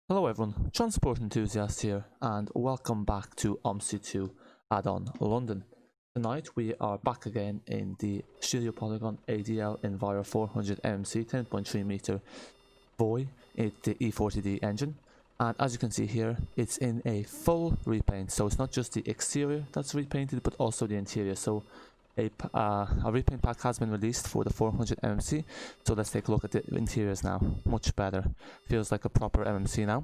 Hello everyone, TransportEnthusiast here, and welcome back to Omsi 2 Addon London. Tonight we are back again in the Studio Polygon Abellio Enviro 400 MMC 10.3 meter Voith, it's the E40D engine, and as you can see here, it's in a full repaint, so it's not just the exterior that's repainted, but also the interior. So a repaint pack has been released for the 400 MMC, so let's take a look at the interiors now. Much better, feels like a proper MMC now.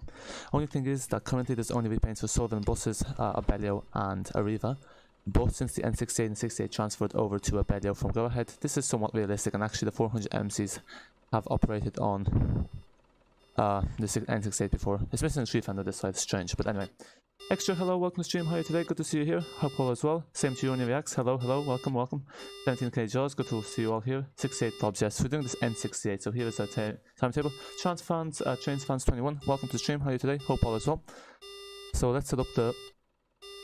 Only thing is that currently there's only repaints for Southern buses, Abellio and Arriva, but since the N68 and 68 transferred over to Abellio from Go Ahead, this is somewhat realistic, and actually the 400 MMCs have operated on the N68 before. It's missing a tree fender this side, strange, but anyway. Extra hello, welcome to stream, how are you today? Good to see you here. Hope all as well. Same to you on your reacts. Hello, welcome, welcome. 17k Jaws, good to see you all here. 68 Bobs, yes, we're doing this N68, so here is our timetable. Trains fans 21, welcome to the stream, how are you today? Hope all as well. So let's set up the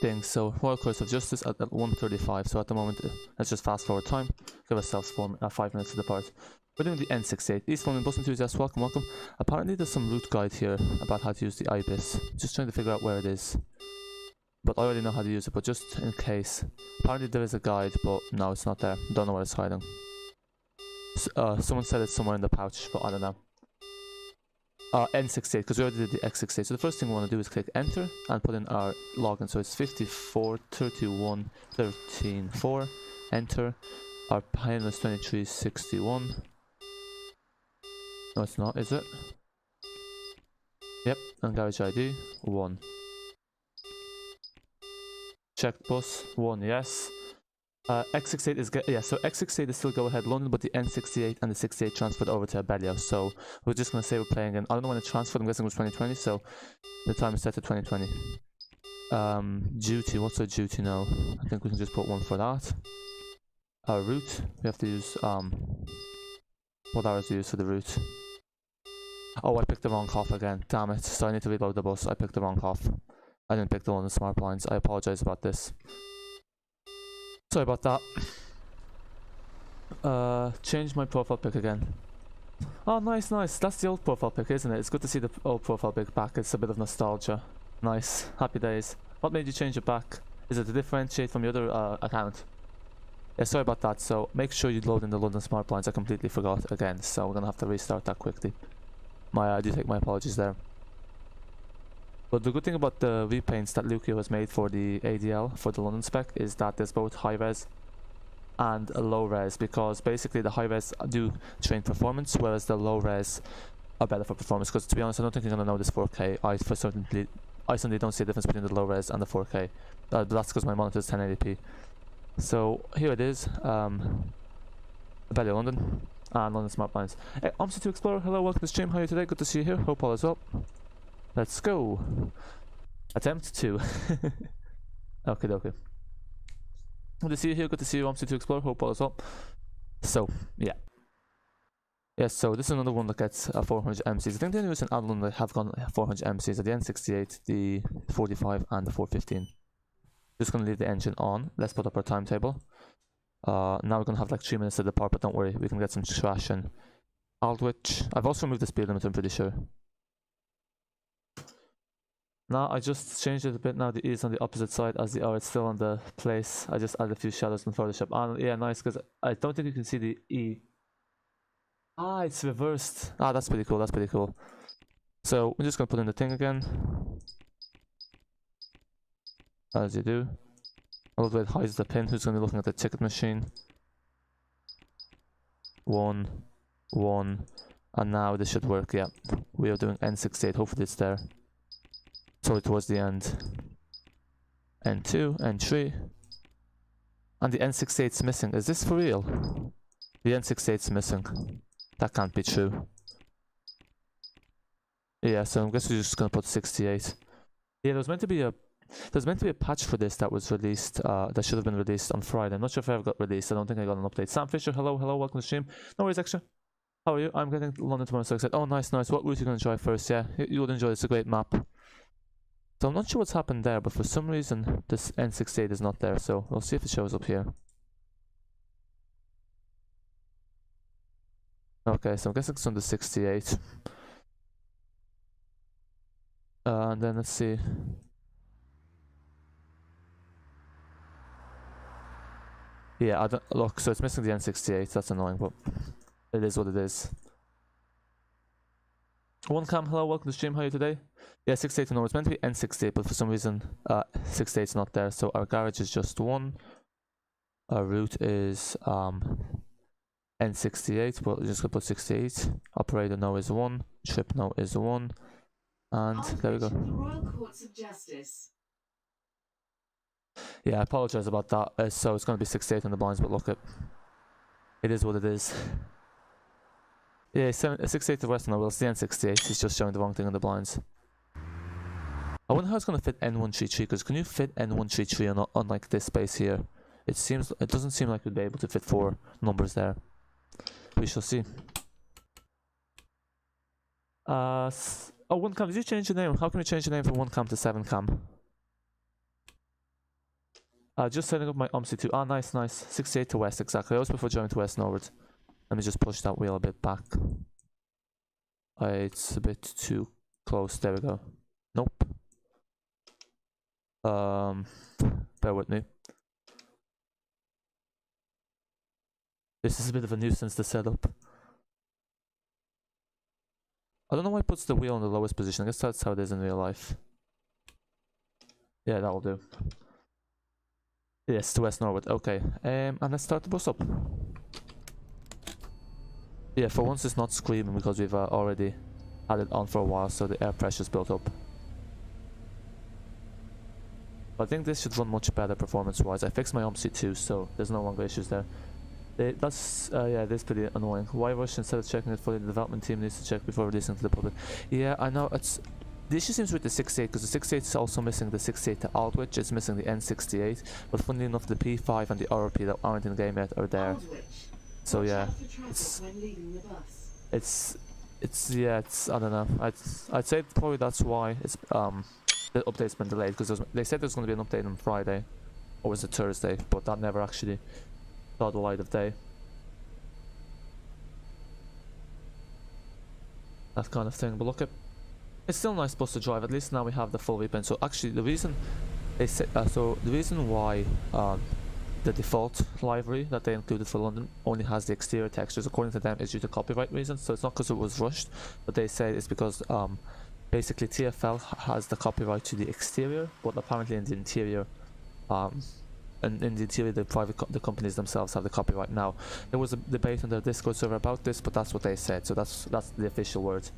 thing. So Royal Course of Justice at 1:35, so at the moment, let's just fast forward time, give ourselves 5 minutes to depart. We're doing the N68. East London Bus Enthusiast, welcome, welcome. Apparently there's some route guide here about how to use the IBIS. Just trying to figure out where it is. But I already know how to use it, but just in case. Apparently there is a guide, but no, it's not there. Don't know where it's hiding. Someone said it's somewhere in the pouch, but I don't know. N68, because we already did the X68. So the first thing we want to do is click enter and put in our login. So it's 54 31 13 4. Enter. Our payment is 2361. No, it's not, is it? Yep, and garage ID 1. Check bus 1, yes. X68 is so X68 is still Go Ahead London, but the N68 and the 68 transferred over to Abellio. So we're just gonna say we're playing in. I don't know when it transferred. I'm guessing it was 2020. So the time is set to 2020. Duty. What's our duty now? I think we can just put 1 for that. Our route. We have to use what hours do we use for the route? Oh, I picked the wrong cough again. Damn it. So I need to reload the bus. I picked the wrong cough. I didn't pick the London Smart Blinds. I apologize about this. Sorry about that. Change my profile pic again. Oh, nice, nice. That's the old profile pic, isn't it? It's good to see the old profile pic back. It's a bit of nostalgia. Nice. Happy days. What made you change it back? Is it to differentiate from your other account? Yeah, sorry about that. So make sure you load in the London Smart Blinds. I completely forgot again, so we're gonna have to restart that quickly. I do take my apologies there. But the good thing about the repaints that Lucio has made for the ADL, for the London Spec, is that there's both high res and a low res, because basically the high res do train performance, whereas the low res are better for performance. Because to be honest, I don't think you're gonna know this 4K. I certainly don't see a difference between the low res and the 4K. That's because my monitor is 1080p. So here it is, Abellio London and London Smart Blinds. Hey, Omsi to Explorer, hello, welcome to the stream, how are you today? Good to see you here, hope all is well. Let's go. Attempt 2. Okay. Good to see you here, good to see you, Omsi to Explorer, hope all is well. So, yeah. Yes, so this is another one that gets 400 MCs. I think the only reason Addon London have gone 400 MCs are the N68, the 45 and the 415. Just gonna leave the engine on. Let's put up our timetable. Now we're gonna have like 3 minutes to depart, but don't worry, we can get some trash in Aldwych. I've also removed the speed limit, I'm pretty sure. Now I just changed it a bit. Now the E is on the opposite side as the R. It's still on the place. I just added a few shadows in Photoshop. And yeah, nice, because I don't think you can see the E. Ah, it's reversed. Ah, that's pretty cool. That's pretty cool. So we're just gonna put in the thing again. As you do. A little bit hides the pin. Who's gonna be looking at the ticket machine? 1, 1, and now this should work. Yeah, we are doing N68. Hopefully it's there. Sorry, towards the end. N2, N3, and the N68 is missing. Is this for real? The N68 is missing. That can't be true. Yeah, so I guess we're just gonna put 68. Yeah, there's meant to be a patch for this that was released, that should have been released on Friday. I'm not sure if I ever got released. I don't think I got an update. Sam Fisher, hello, welcome to the stream. No worries, Extra. How are you? I'm getting London tomorrow, so excited. Oh, nice. What route are you gonna try first? Yeah, you would enjoy it. It's a great map. So I'm not sure what's happened there, but for some reason this N68 is not there. So we'll see if it shows up here. Okay, so I'm guessing it's on the 68. And then let's see. Yeah, I don't look. So it's missing the N68. That's annoying, but it is what it is. One cam, hello, welcome to the stream. How are you today? Yeah, 68 no, it's meant to be N68, but for some reason 68 is not there. So our garage is just 1. Our route is N68, but we're just gonna put 68. Operator no is 1. Trip no is 1. And there we go. The Royal Courts of Justice. Yeah, I apologize about that. So it's gonna be 68 on the blinds, but look, it is what it is. Yeah, 68 to West Noorwood, it's the N68, it's just showing the wrong thing on the blinds. I wonder how it's going to fit N133, because can you fit N133 on like this space here? It doesn't seem like we'd be able to fit 4 numbers there. We shall see. Oh, 1cam, did you change your name? How can we change your name from 1cam to 7cam? Just setting up my Omsi 2. Ah, nice, nice. 68 to West, exactly. I always prefer going to West Noorwood. Let me just push that wheel a bit back. It's a bit too close. There we go. Nope. Bear with me. This is a bit of a nuisance to set up. I don't know why it puts the wheel in the lowest position. I guess that's how it is in real life. Yeah, that'll do. Yes, to West Noorwood. Okay. And let's start the bus up. Yeah, for once it's not screaming because we've already had it on for a while, so the air pressure's built up. But I think this should run much better performance-wise. I fixed my Omsi 2, so there's no longer issues there. Yeah, this is pretty annoying. Why rush instead of checking it fully? The development team needs to check before releasing to the public. Yeah, I know. The issue seems with the 68, because the 68 is also missing the 68 to Aldwych. It's missing the N68, but funnily enough, the P5 and the RP that aren't in the game yet are there. So yeah, it's I don't know. I'd say probably that's why it's the update's been delayed, because they said there's going to be an update on Friday, or was it Thursday, but that never actually saw the light of day. That kind of thing. But look, it's still a nice bus to drive. At least now we have the full repaint. So actually, the reason they said the reason why the default livery that they included for London only has the exterior textures, according to them, is due to copyright reasons. So it's not because it was rushed, but they say it's because basically TfL has the copyright to the exterior, but apparently in the interior, the companies themselves have the copyright. Now there was a debate on their Discord server about this, but that's what they said. So that's the official word.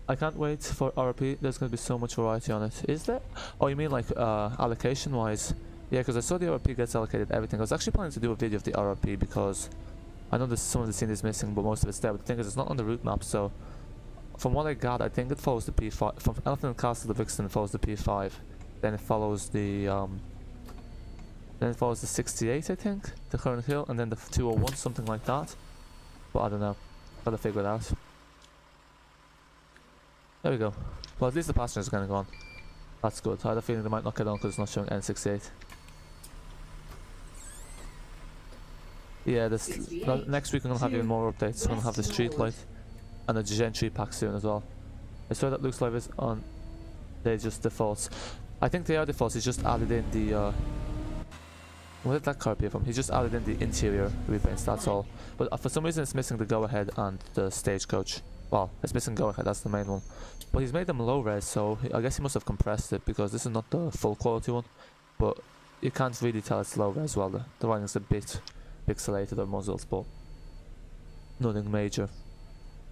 I can't wait for RP. There's going to be so much variety on it. Is there? Oh, you mean like allocation wise? Yeah, because I saw the RP gets allocated everything. I was actually planning to do a video of the RP because I know some of the scene is missing, but most of it's there. But the thing is, it's not on the route map, so from what I got, I think it follows the P5. From Elephant and Castle to Brixton, it follows the P5. Then it follows the 68, I think, the current hill, and then the 201, something like that. But I don't know. Gotta figure it out. There we go. Well, at least the passengers are gonna go on. That's good. I had a feeling they might not get on because it's not showing N68. Yeah, next week we're gonna have even more updates. We're gonna have the street light and the gentry pack soon as well. I swear that looks like it's on. They're just defaults. I think they are defaults. He's just added in the. Where did that car appear from? He just added in the interior repaints. That's all. But for some reason, it's missing the go-ahead and the stagecoach. Well, it's missing go-ahead. That's the main one. But he's made them low res, so I guess he must have compressed it because this is not the full quality one. But you can't really tell it's low res. Well, the writing's a bit pixelated or muzzled, but nothing major.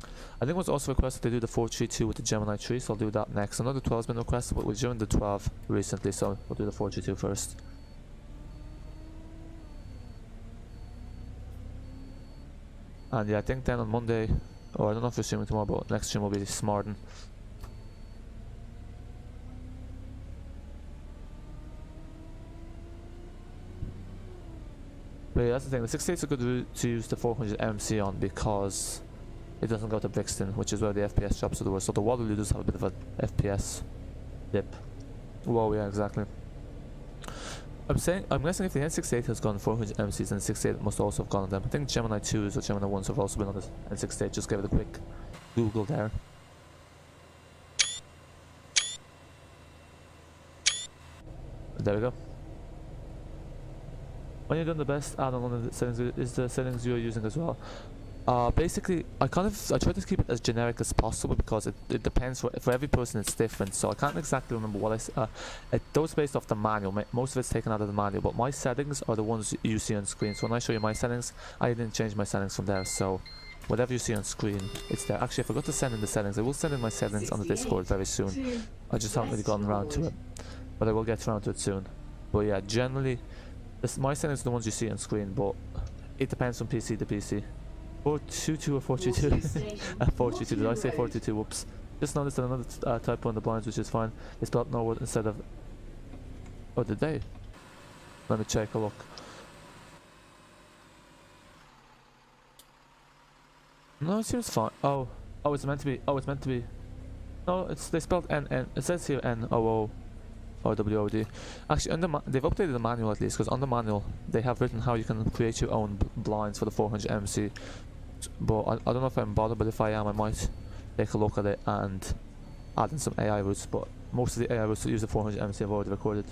I think it was also requested to do the 432 with the Gemini 3, so I'll do that next. I know the 12's been requested, but we're doing the 12 recently, so we'll do the 432 first. And yeah, I think then on Monday, or I don't know if we're streaming tomorrow, but next stream will be Smarden. But yeah, that's the thing. The 68's a good route to use the 400 MMC on because it doesn't go to Brixton, which is where the FPS drops to the worst. So the Waterloo does have a bit of a FPS dip. Whoa, yeah, exactly. I'm guessing if the N68 has gone 400 MCs, then the 68 must also have gone on them. I think Gemini 2s or Gemini 1s have also been on the N68. Just give it a quick Google there. There we go. When you're doing the best Addon London settings is the settings you're using as well. Basically, I try to keep it as generic as possible because it depends for every person. It's different, so I can't exactly remember what those based off the manual. Most of it's taken out of the manual, but my settings are the ones you see on screen. So when I show you my settings, I didn't change my settings from there. So whatever you see on screen, it's there. Actually, I forgot to send in the settings. I will send in my settings on the Discord very soon. I just haven't really gotten around to it, but I will get around to it soon. But yeah, generally, my settings are the ones you see on screen, but it depends from PC to PC. 422 or 422? 422, did I say 422? Whoops. Just noticed another typo on the blinds, which is fine. They spelled Norwood instead of... Oh, did they? Let me check a look. No, it seems fine. Oh, it's meant to be. No, they spelled N. It says here N-O-O or W-O-D. Actually, they've updated the manual at least, because on the manual they have written how you can create your own blinds for the 400 MMC. But I don't know if I'm bothered, but if I am, I might take a look at it and add in some AI routes. But most of the AI routes that use the 400 MMC I've already recorded.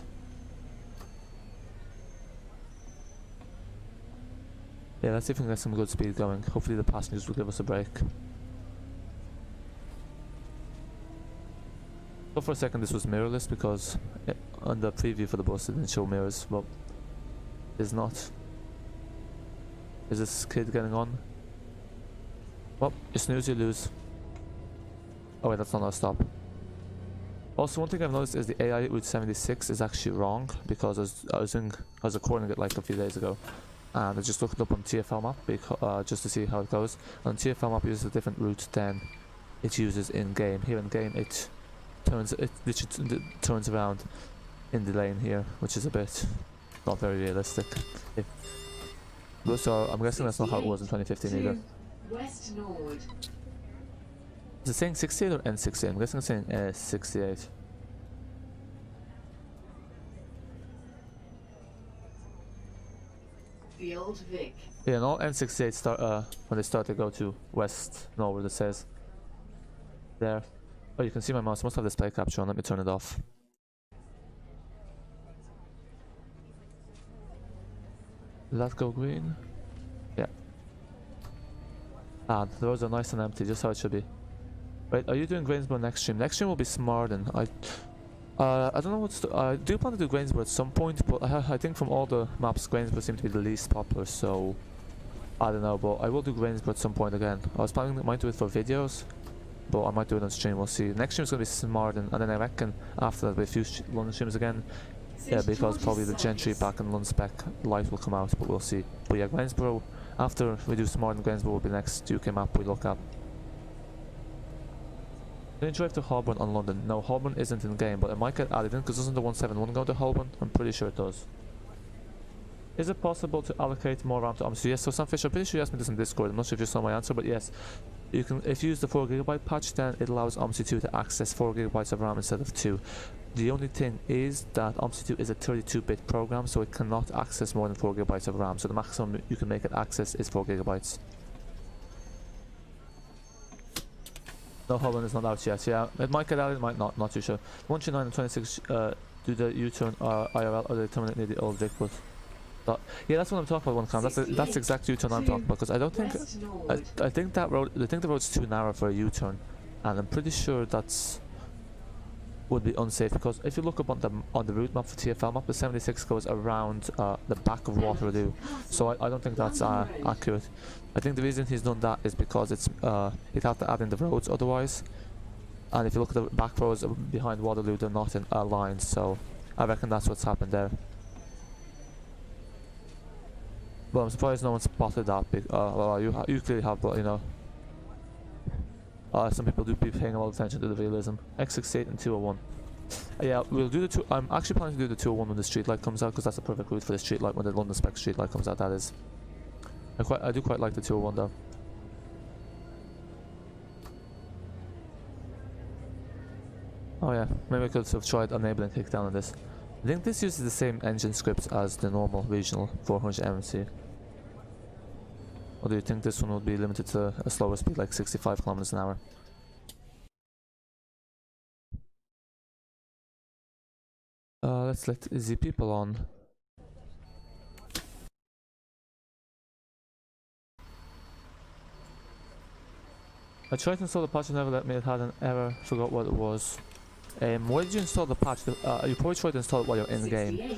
Yeah, let's see if we can get some good speed going. Hopefully the passengers will give us a break. Thought for a second this was mirrorless because on the preview for the bus it didn't show mirrors, but it's not. Is this kid getting on? Well, you snooze, you lose. Oh wait, that's not our stop. Also, one thing I've noticed is the AI route 76 is actually wrong, because I was recording it like a few days ago, and I just looked it up on TFL map just to see how it goes. And TFL map uses a different route than it uses in game. Here in game, it literally turns around in the lane here, which is a bit not very realistic. So I'm guessing that's not how it was in 2015 either. West Noorwood. Is it saying 68 or N68? I'm guessing it's saying 68. The Old Vic. Yeah, and all N68 start when they start to go to West Noorwood, it says there. Oh, you can see my mouse. I must have display capture on. Let me turn it off. Did that go green? Yeah. Ah, the roads are nice and empty, just how it should be. Wait, are you doing Gainsborough next stream? Next stream will be Smarden. I don't know what's... I do plan to do Gainsborough at some point, but I think from all the maps, Gainsborough seems to be the least popular, so... I don't know, but I will do Gainsborough at some point again. I was planning I might do it for videos, but I might do it on stream, we'll see. Next stream is going to be Smarden, and then I reckon after that there'll be a few London streams again. Yeah, because probably the Gentry back in London Spec light will come out, but we'll see. But yeah, Gainsborough, after we do Smarden, Gainsborough will be the next UK map we look at. Can you drive to Holborn on London? No, Holborn isn't in game, but it might get added in because doesn't the 171 go to Holborn? I'm pretty sure it does. Is it possible to allocate more RAM to Omsi? Yes, so Sunfish, I'm pretty sure you asked me this in Discord. I'm not sure if you saw my answer, but yes. You can, if you use the 4GB patch, then it allows Omsi 2 to access 4GB of RAM instead of 2. The only thing is that Omsi 2 is a 32-bit program, so it cannot access more than 4GB of RAM. So the maximum you can make it access is 4GB. No, Holland is not out yet. Yeah, it might get out, it might not. Not too sure. 129 and 26 do the U-turn IRL, or they terminate near the old Vic, but yeah, that's what I'm talking about. One cam. That's the exact U-turn I'm talking about, because I don't think I think that road. I think the road's too narrow for a U-turn, and I'm pretty sure that's would be unsafe, because if you look up on the route map for TFL map, the 76 goes around the back of Waterloo, so I don't think that's accurate. I think the reason he's done that is because it's he'd have to add in the roads otherwise, and if you look at the back roads behind Waterloo, they're not in lines, so I reckon that's what's happened there. But I'm surprised no one spotted that. Well, you clearly have, but you know, some people do be paying a lot of attention to the realism. N68 and 201. Yeah, we'll do the two. I'm actually planning to do the 201 when the street light comes out, because that's a perfect route for the street light when the London Spec street light comes out. That is. I do quite like the 201 though. Oh yeah, maybe I could have tried enabling kickdown on this. I think this uses the same engine scripts as the normal regional 400 MMC. Or do you think this one would be limited to a slower speed, like 65 kilometers an hour? Let's let the people on. I tried to install the patch and never let me. It hadn't ever forgot what it was. Where did you install the patch? You probably tried to install it while you're in game.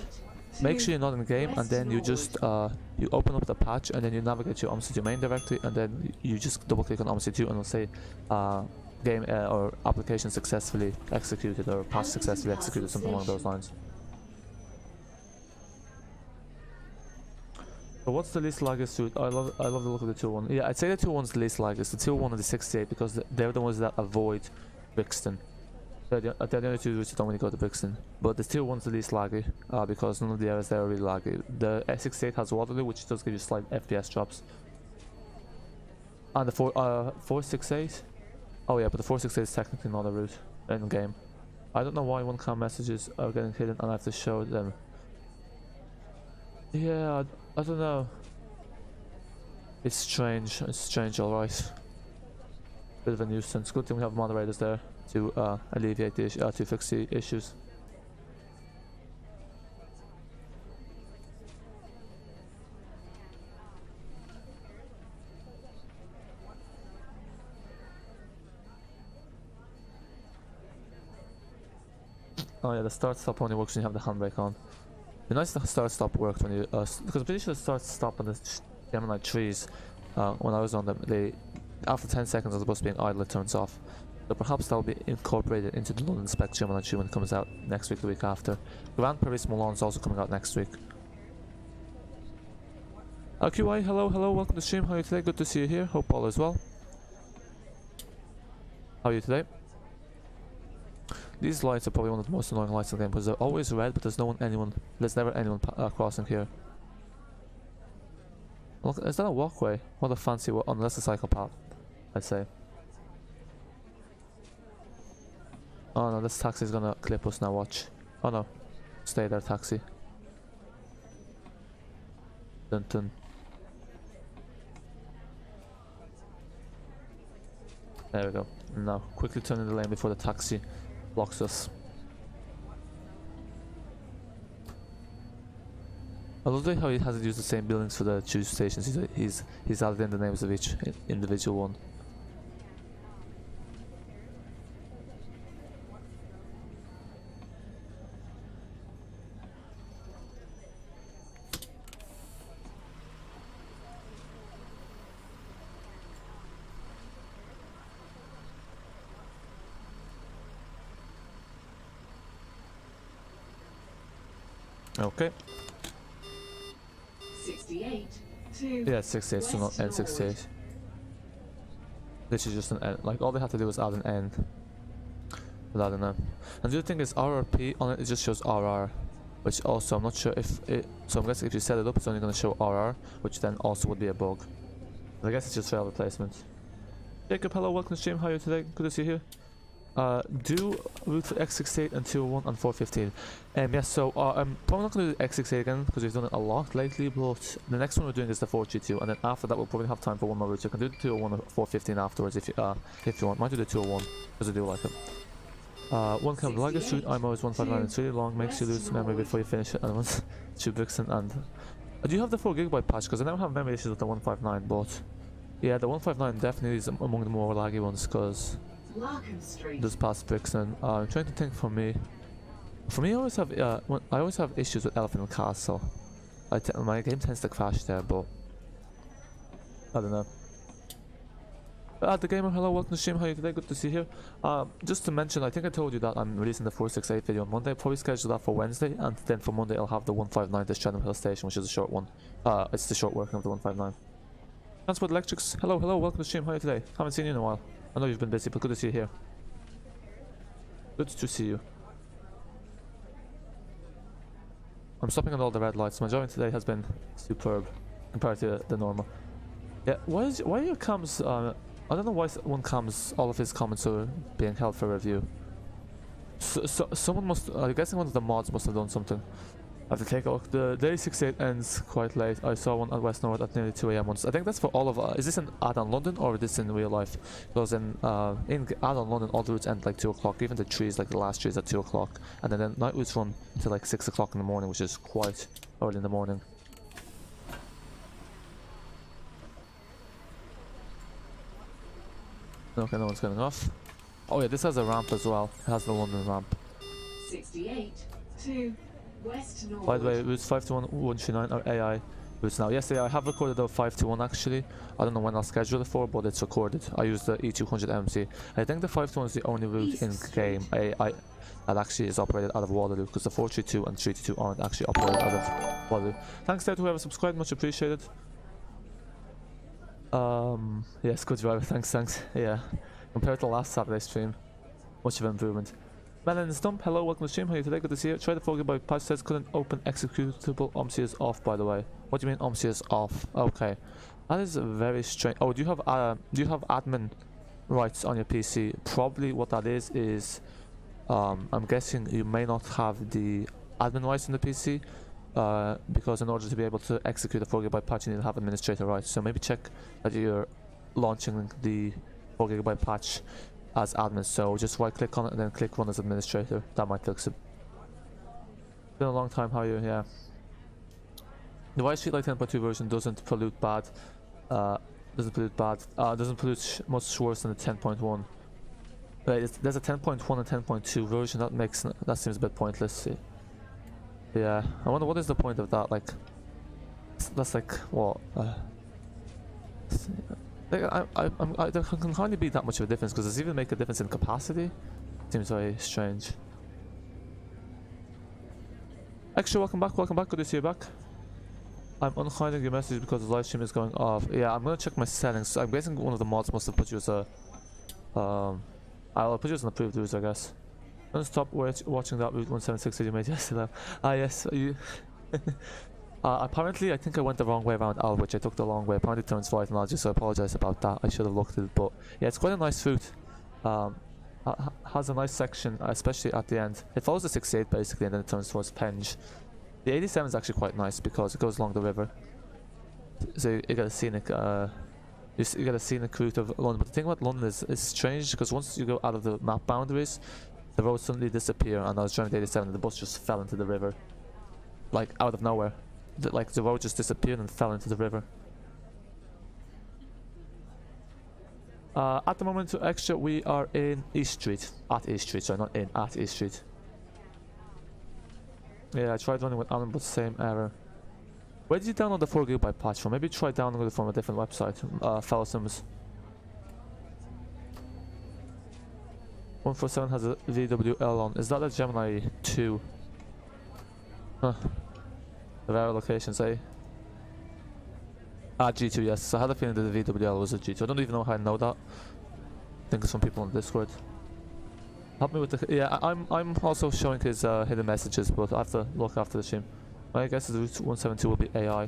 Make sure you're not in game, and then you just you open up the patch, and then you navigate to your Omsi main directory, and then you just double click on Omsi 2, and it'll say game or application successfully executed, or patch successfully executed, something along those lines. So what's the least laggiest suit? I love the look of the 201. Yeah, I'd say the 201's the least laggiest. The 201 and the 68, because they're the ones that avoid Brixton. They're the only two routes you don't really go to Brixton. But the 201's the least laggy, because none of the areas there are really laggy. The N68 has Waterloo, which does give you slight FPS drops. And the 468? Oh yeah, but the 468 is technically not a route in game. I don't know why 1cam messages are getting hidden and I have to show them. Yeah, I don't know. It's strange, alright. Bit of a nuisance. Good thing we have moderators there to alleviate the issue, to fix the issues. Oh yeah, the start stop only works when you have the handbrake on. It'd be nice if the start stop worked when you because I'm pretty sure the start stop on the Gemini trees when I was on them, they after 10 seconds as opposed to being idle, it turns off. So perhaps that'll be incorporated into the London Spec Gemini tree when it comes out next week, the week after. Grand Paris Milan is also coming out next week. QI, hello, welcome to the stream. How are you today? Good to see you here. Hope all is well. How are you today? These lights are probably one of the most annoying lights in the game because they're always red, but there's never anyone crossing here. Look, is that a walkway? What a fancy one, unless a psychopath, I'd say. Oh no, this taxi's gonna clip us now, watch. Oh no, stay there, taxi. Dun dun. There we go. Now, quickly turn in the lane before the taxi blocks us. I love how he hasn't used the same buildings for the tube stations. He's added in the names of each individual one. Okay. 68 to Yeah, 68, so not N68. This is just an N. Like, all they have to do is add an N without an M. And the other thing is RRP on it just shows RR, which also I'm not sure if it. So I'm guessing if you set it up, it's only going to show RR, which then also would be a bug. But I guess it's just failed replacement. Jacob, hello, welcome to stream. How are you today? Good to see you here. Do route for X68 and 201 and 415. Yes, so I'm probably not going to do X68 again because we've done it a lot lately, but the next one we're doing is the 4G2, and then after that we'll probably have time for one more route. So you can do the 201 or 415 afterwards if you want. Might do the 201 because I do like it. One kind of like suit IMO is 159. It's really long, makes you lose memory before you finish it. And once to Brixton and do you have the 4GB patch? Because I never have memory issues with the 159, but yeah, the 159 definitely is among the more laggy ones because does pass Brixton. I'm trying to think for me. I always have issues with Elephant and Castle. My game tends to crash there, but I don't know. The gamer, hello, welcome to stream. How are you today? Good to see you here. Just to mention, I think I told you that I'm releasing the 468 video on Monday. I'll probably schedule that for Wednesday, and then for Monday I'll have the 159 to Streatham Station, which is a short one. It's the short working of the 159. Transport Electrics, hello, welcome to stream. How are you today? Haven't seen you in a while. I know you've been busy, but good to see you here. Good to see you. I'm stopping at all the red lights. My driving today has been superb compared to the normal. Yeah, why are your comms? I don't know why one comms. All of his comments are being held for review. So someone must. I'm guessing one of the mods must have done something. I have to take a look. The N68 ends quite late. I saw one at West Noorwood at nearly 2 AM once. I think that's for all of... is this in Addon London or is this in real life? Because in Addon London, all the routes end like 2 o'clock. Even the trees, like the last trees at 2 o'clock. And then the night routes run until like 6 o'clock in the morning, which is quite early in the morning. Okay, no one's getting off. Oh yeah, this has a ramp as well. It has the London ramp. 68 to West Noorwood. By the way, routes 5 to 139 are AI routes now. Yes, I have recorded the 5 to 1 actually. I don't know when I'll schedule it for, but it's recorded. I use the E200 MMC. I think the 5 to 1 is the only route in game AI that actually is operated out of Waterloo, because the 432 and 322 aren't actually operated out of Waterloo. Thanks to whoever subscribed, much appreciated. Yes, good driver, thanks. Yeah, compared to last Saturday stream, much of an improvement. Melon Stump, hello, welcome to the stream. How are you today? Good to see you. Try the forget by patch says couldn't open executable. Omsi is off, by the way. What do you mean Omsi is off? Okay, that is very strange. Oh, do you have admin rights on your PC? Probably what that is I'm guessing you may not have the admin rights on the PC, because in order to be able to execute a 4GB patch, you need to have administrator rights. So maybe check that you're launching the 4GB patch as admin. So just right click on it and then click run as administrator. That might fix it. Been a long time. How are you? Yeah. The White Street Light 10.2 version doesn't pollute bad. Doesn't pollute much worse than the 10.1. There's a 10.1 and 10.2 version. That seems a bit pointless. Yeah, I wonder what is the point of that. Like, that's like what? There can hardly be that much of a difference, because does it even make a difference in capacity? Seems very strange. Extra, welcome back. Good to see you back. I'm unhiding your message because the live stream is going off. Yeah, I'm gonna check my settings. I'm guessing one of the mods must have put you as a I'll put you as an approved user, I guess. Don't stop watching that Route 176 that you made yesterday. Yes, you... apparently, I think I went the wrong way around Alwich. I took the long way. Apparently it turns Voith and Alwich, so I apologise about that. I should have looked at it, but... Yeah, it's quite a nice route. Has a nice section, especially at the end. It follows the 68 basically, and then it turns towards Penge. The 87 is actually quite nice because it goes along the river. So you get a scenic... you get a scenic route of London. But the thing about London is strange, because once you go out of the map boundaries, the roads suddenly disappear. And I was driving the 87 and the bus just fell into the river, like out of nowhere. The road just disappeared and fell into the river. At the moment, to extra, we are in East Street. At East Street, sorry, not in, at East Street. Yeah, I tried running with Alan, but same error. Where did you download the 4GB patch from? Maybe try downloading it from a different website. Fellow Sims. 147 has a VWL on. Is that a Gemini 2? Huh. The rare locations, eh? G2, yes. I had a feeling that the VWL was a G2. I don't even know how I know that. I think it's some people on Discord. Help me with the... Yeah, I'm also showing his hidden messages, but I have to look after the stream. My guess is the Route 172 will be AI.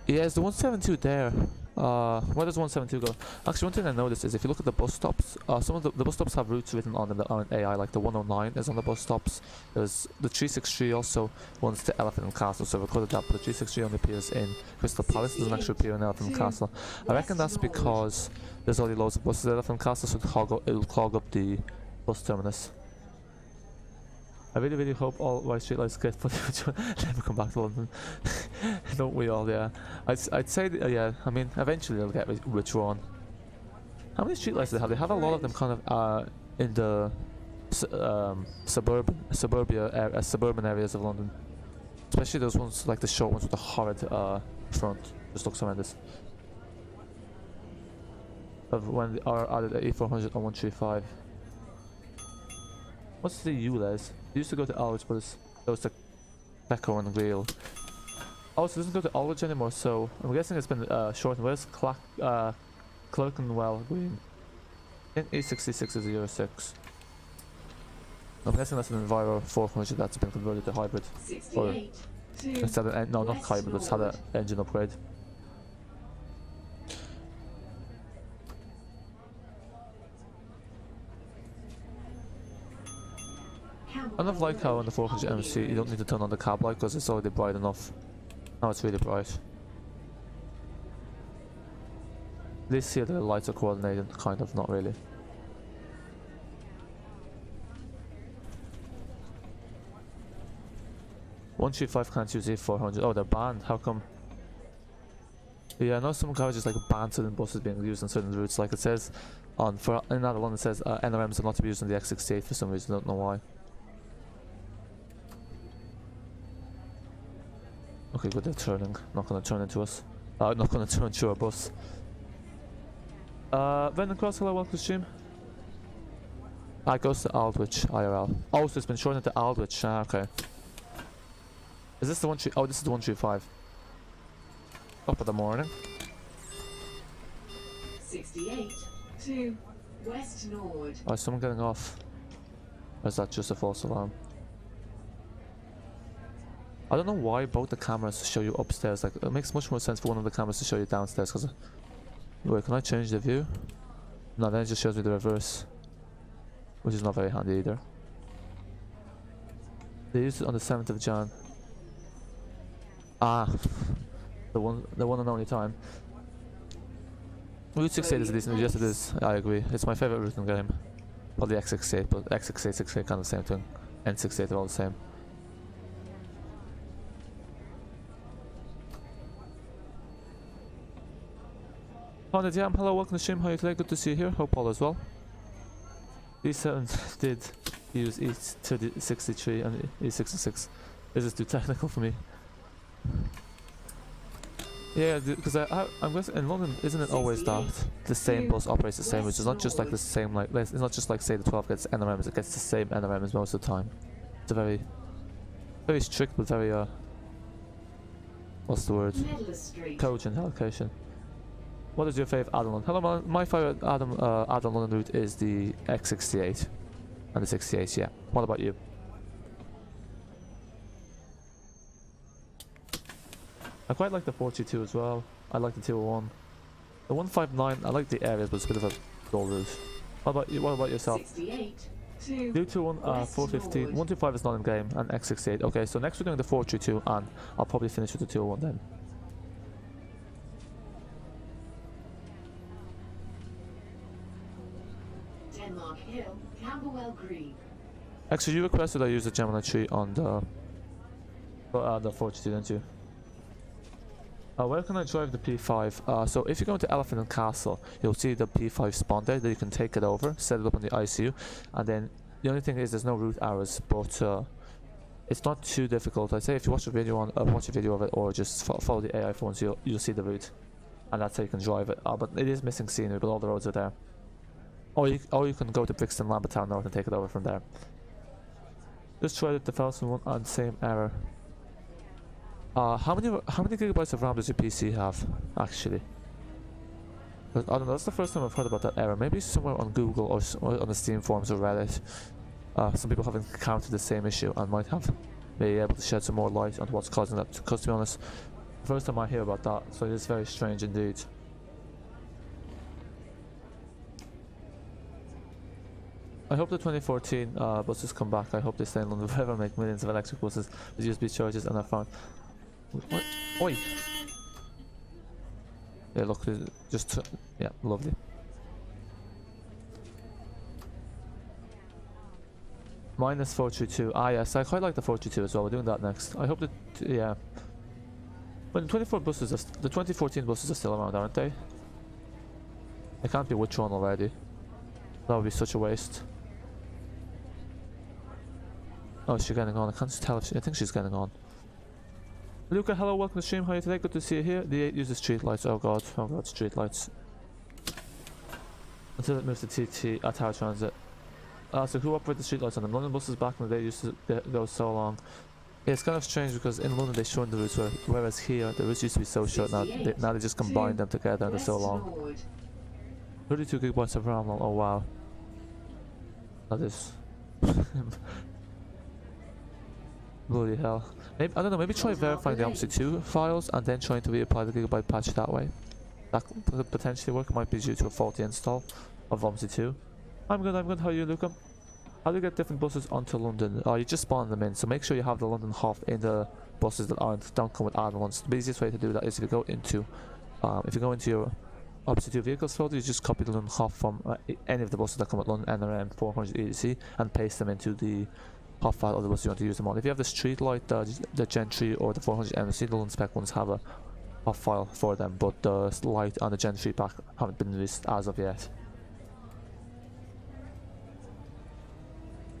Yeah, is the 172 there? Where does 172 go? Actually, one thing I noticed is if you look at the bus stops, some of the bus stops have routes written on them that aren't AI, like the 109 is on the bus stops. There's the 363 also runs to Elephant and Castle, so I recorded that, but the 363 only appears in Crystal Palace, it doesn't actually appear in Elephant and Castle. I reckon that's because there's already loads of buses at Elephant and Castle, so it'll clog up the bus terminus. I really hope all white streetlights get footage. Never come back to London. Don't we all? Yeah. I'd say yeah. I mean, eventually they'll get withdrawn. How many streetlights do they have? They have a lot of them kind of in the suburban areas of London. Especially those ones, like the short ones with the horrid front. Just looks horrendous. Of when they are added at E400 and 135. What's the ULEZ? It used to go to Aldridge, but it goes to Becco and Real. Oh, so it doesn't go to Aldridge anymore, so I'm guessing it's been shortened. Where's Clerkenwell Green? I think E66 is a 06. I'm guessing that's an Enviro 400 that's been converted to hybrid. Or it's had an, no, not hybrid, but it's had an engine upgrade. I don't like how in the 400 MC you don't need to turn on the cab light because it's already bright enough. Now it's really bright. At least here the lights are coordinated, kind of, not really. (135) can't use E400. Oh, they're banned. How come? Yeah, I know some garages like banned certain buses being used on certain routes. Like it says in Addon London, it says NRMs are not to be used on the N68 for some reason. I don't know why. Okay, good. They're turning. Not gonna turn into us. Not gonna turn to our bus. Vendon Cross, hello, welcome to stream. It goes to Aldwych IRL. Oh, so it's been shortened to Aldwych. Okay. Is this the one? Oh, this is the 135. Up in the morning. 68 to West Noorwood. Oh, is someone getting off? Or is that just a false alarm? I don't know why both the cameras show you upstairs. Like, it makes much more sense for one of the cameras to show you downstairs. Cause wait, can I change the view? No, then it just shows me the reverse, which is not very handy either. They used it on the 7th of Jan. Ah, the one and only time. Route 68 is decent. Yes, it is. I agree. It's my favorite route in the game. Probably X68, but X68, 68 kind of the same thing. N68 are all the same. Hello, welcome to stream. How are you today? Good to see you here. Hope all is well. E7 did use E63 and E66. This is too technical for me. Yeah, because I'm guessing in London, isn't it always that the same bus operates the same, which is not just like the same, like it's not just like say the 12 gets NRMs, it gets the same NRMs most of the time. It's a very strict but very what's the word? Cogent allocation. What is your favourite Addon London? Hello, my favourite Addon London route is the X68 and the 68. Yeah. What about you? I quite like the 422 as well. I like the 201. The 159, I like the areas, but it's a bit of a dull route. What about you? What about yourself? 221, 450, 125 is not in game, and X68. Okay, so next we're doing the 422, and I'll probably finish with the 201 then. Denmark Hill, Camberwell Green. Actually, you requested I use the Gemini tree on the 422, didn't you? Where can I drive the P5? So if you go into Elephant and Castle, you'll see the P5 spawn there. That you can take it over, set it up on the ICU, and then the only thing is there's no route arrows, but it's not too difficult. I'd say if you watch a video of it, or just follow the AI phones, you'll see the route, and that's how you can drive it. But it is missing scenery, but all the roads are there. Or you can go to Brixton, Lambertown North, and take it over from there. Just tried it, the Falcon one, and same error. How many gigabytes of RAM does your PC have, actually? I don't know, that's the first time I've heard about that error. Maybe somewhere on Google or on the Steam forums or Reddit. Some people have encountered the same issue and might have be able to shed some more light on what's causing that. Because to be honest, the first time I hear about that, so it is very strange indeed. I hope the 2014 buses come back. I hope they stay in London forever and make millions of electric buses with USB chargers and are found. What? Oi! Yeah, look, just yeah, lovely. Minus 432. Ah, yes, I quite like the 432 as well. We're doing that next. I hope that yeah. But the 2014 buses are still around, aren't they? They can't be withdrawn already. That would be such a waste. Oh, she's getting on. I can't tell if I think she's getting on. Luca, hello, welcome to stream. How are you today? Good to see you here. The 8 uses street lights. Oh god, street lights. Until it moves to TT at Tower Transit. So who operated the street lights on them? London buses back in the day used to go so long. Yeah, it's kind of strange because in London they shortened the routes, whereas here the routes used to be so short. Now they just combine them together and they're so long. 32 gigabytes of RAM. Oh wow. That is. Bloody hell. Maybe, I don't know, maybe try verifying the Omsi 2 files and then trying to reapply the gigabyte patch that way. That could potentially work. It might be due to a faulty install of Omsi 2. I'm good, how are you, Luca? How do you get different buses onto London? You just spawn them in, so make sure you have the London hop in the buses that don't come with Addon London. The easiest way to do that is if you go into your Omsi 2 vehicles folder, you just copy the London hop from any of the buses that come with London NRM 400 and paste them into the hop file of the bus you want to use them on. If you have the Streetlight, the Gen 3 or the 400 MMC, the London Spec ones have a hop file for them, but the Light and the Gen 3 pack haven't been released as of yet.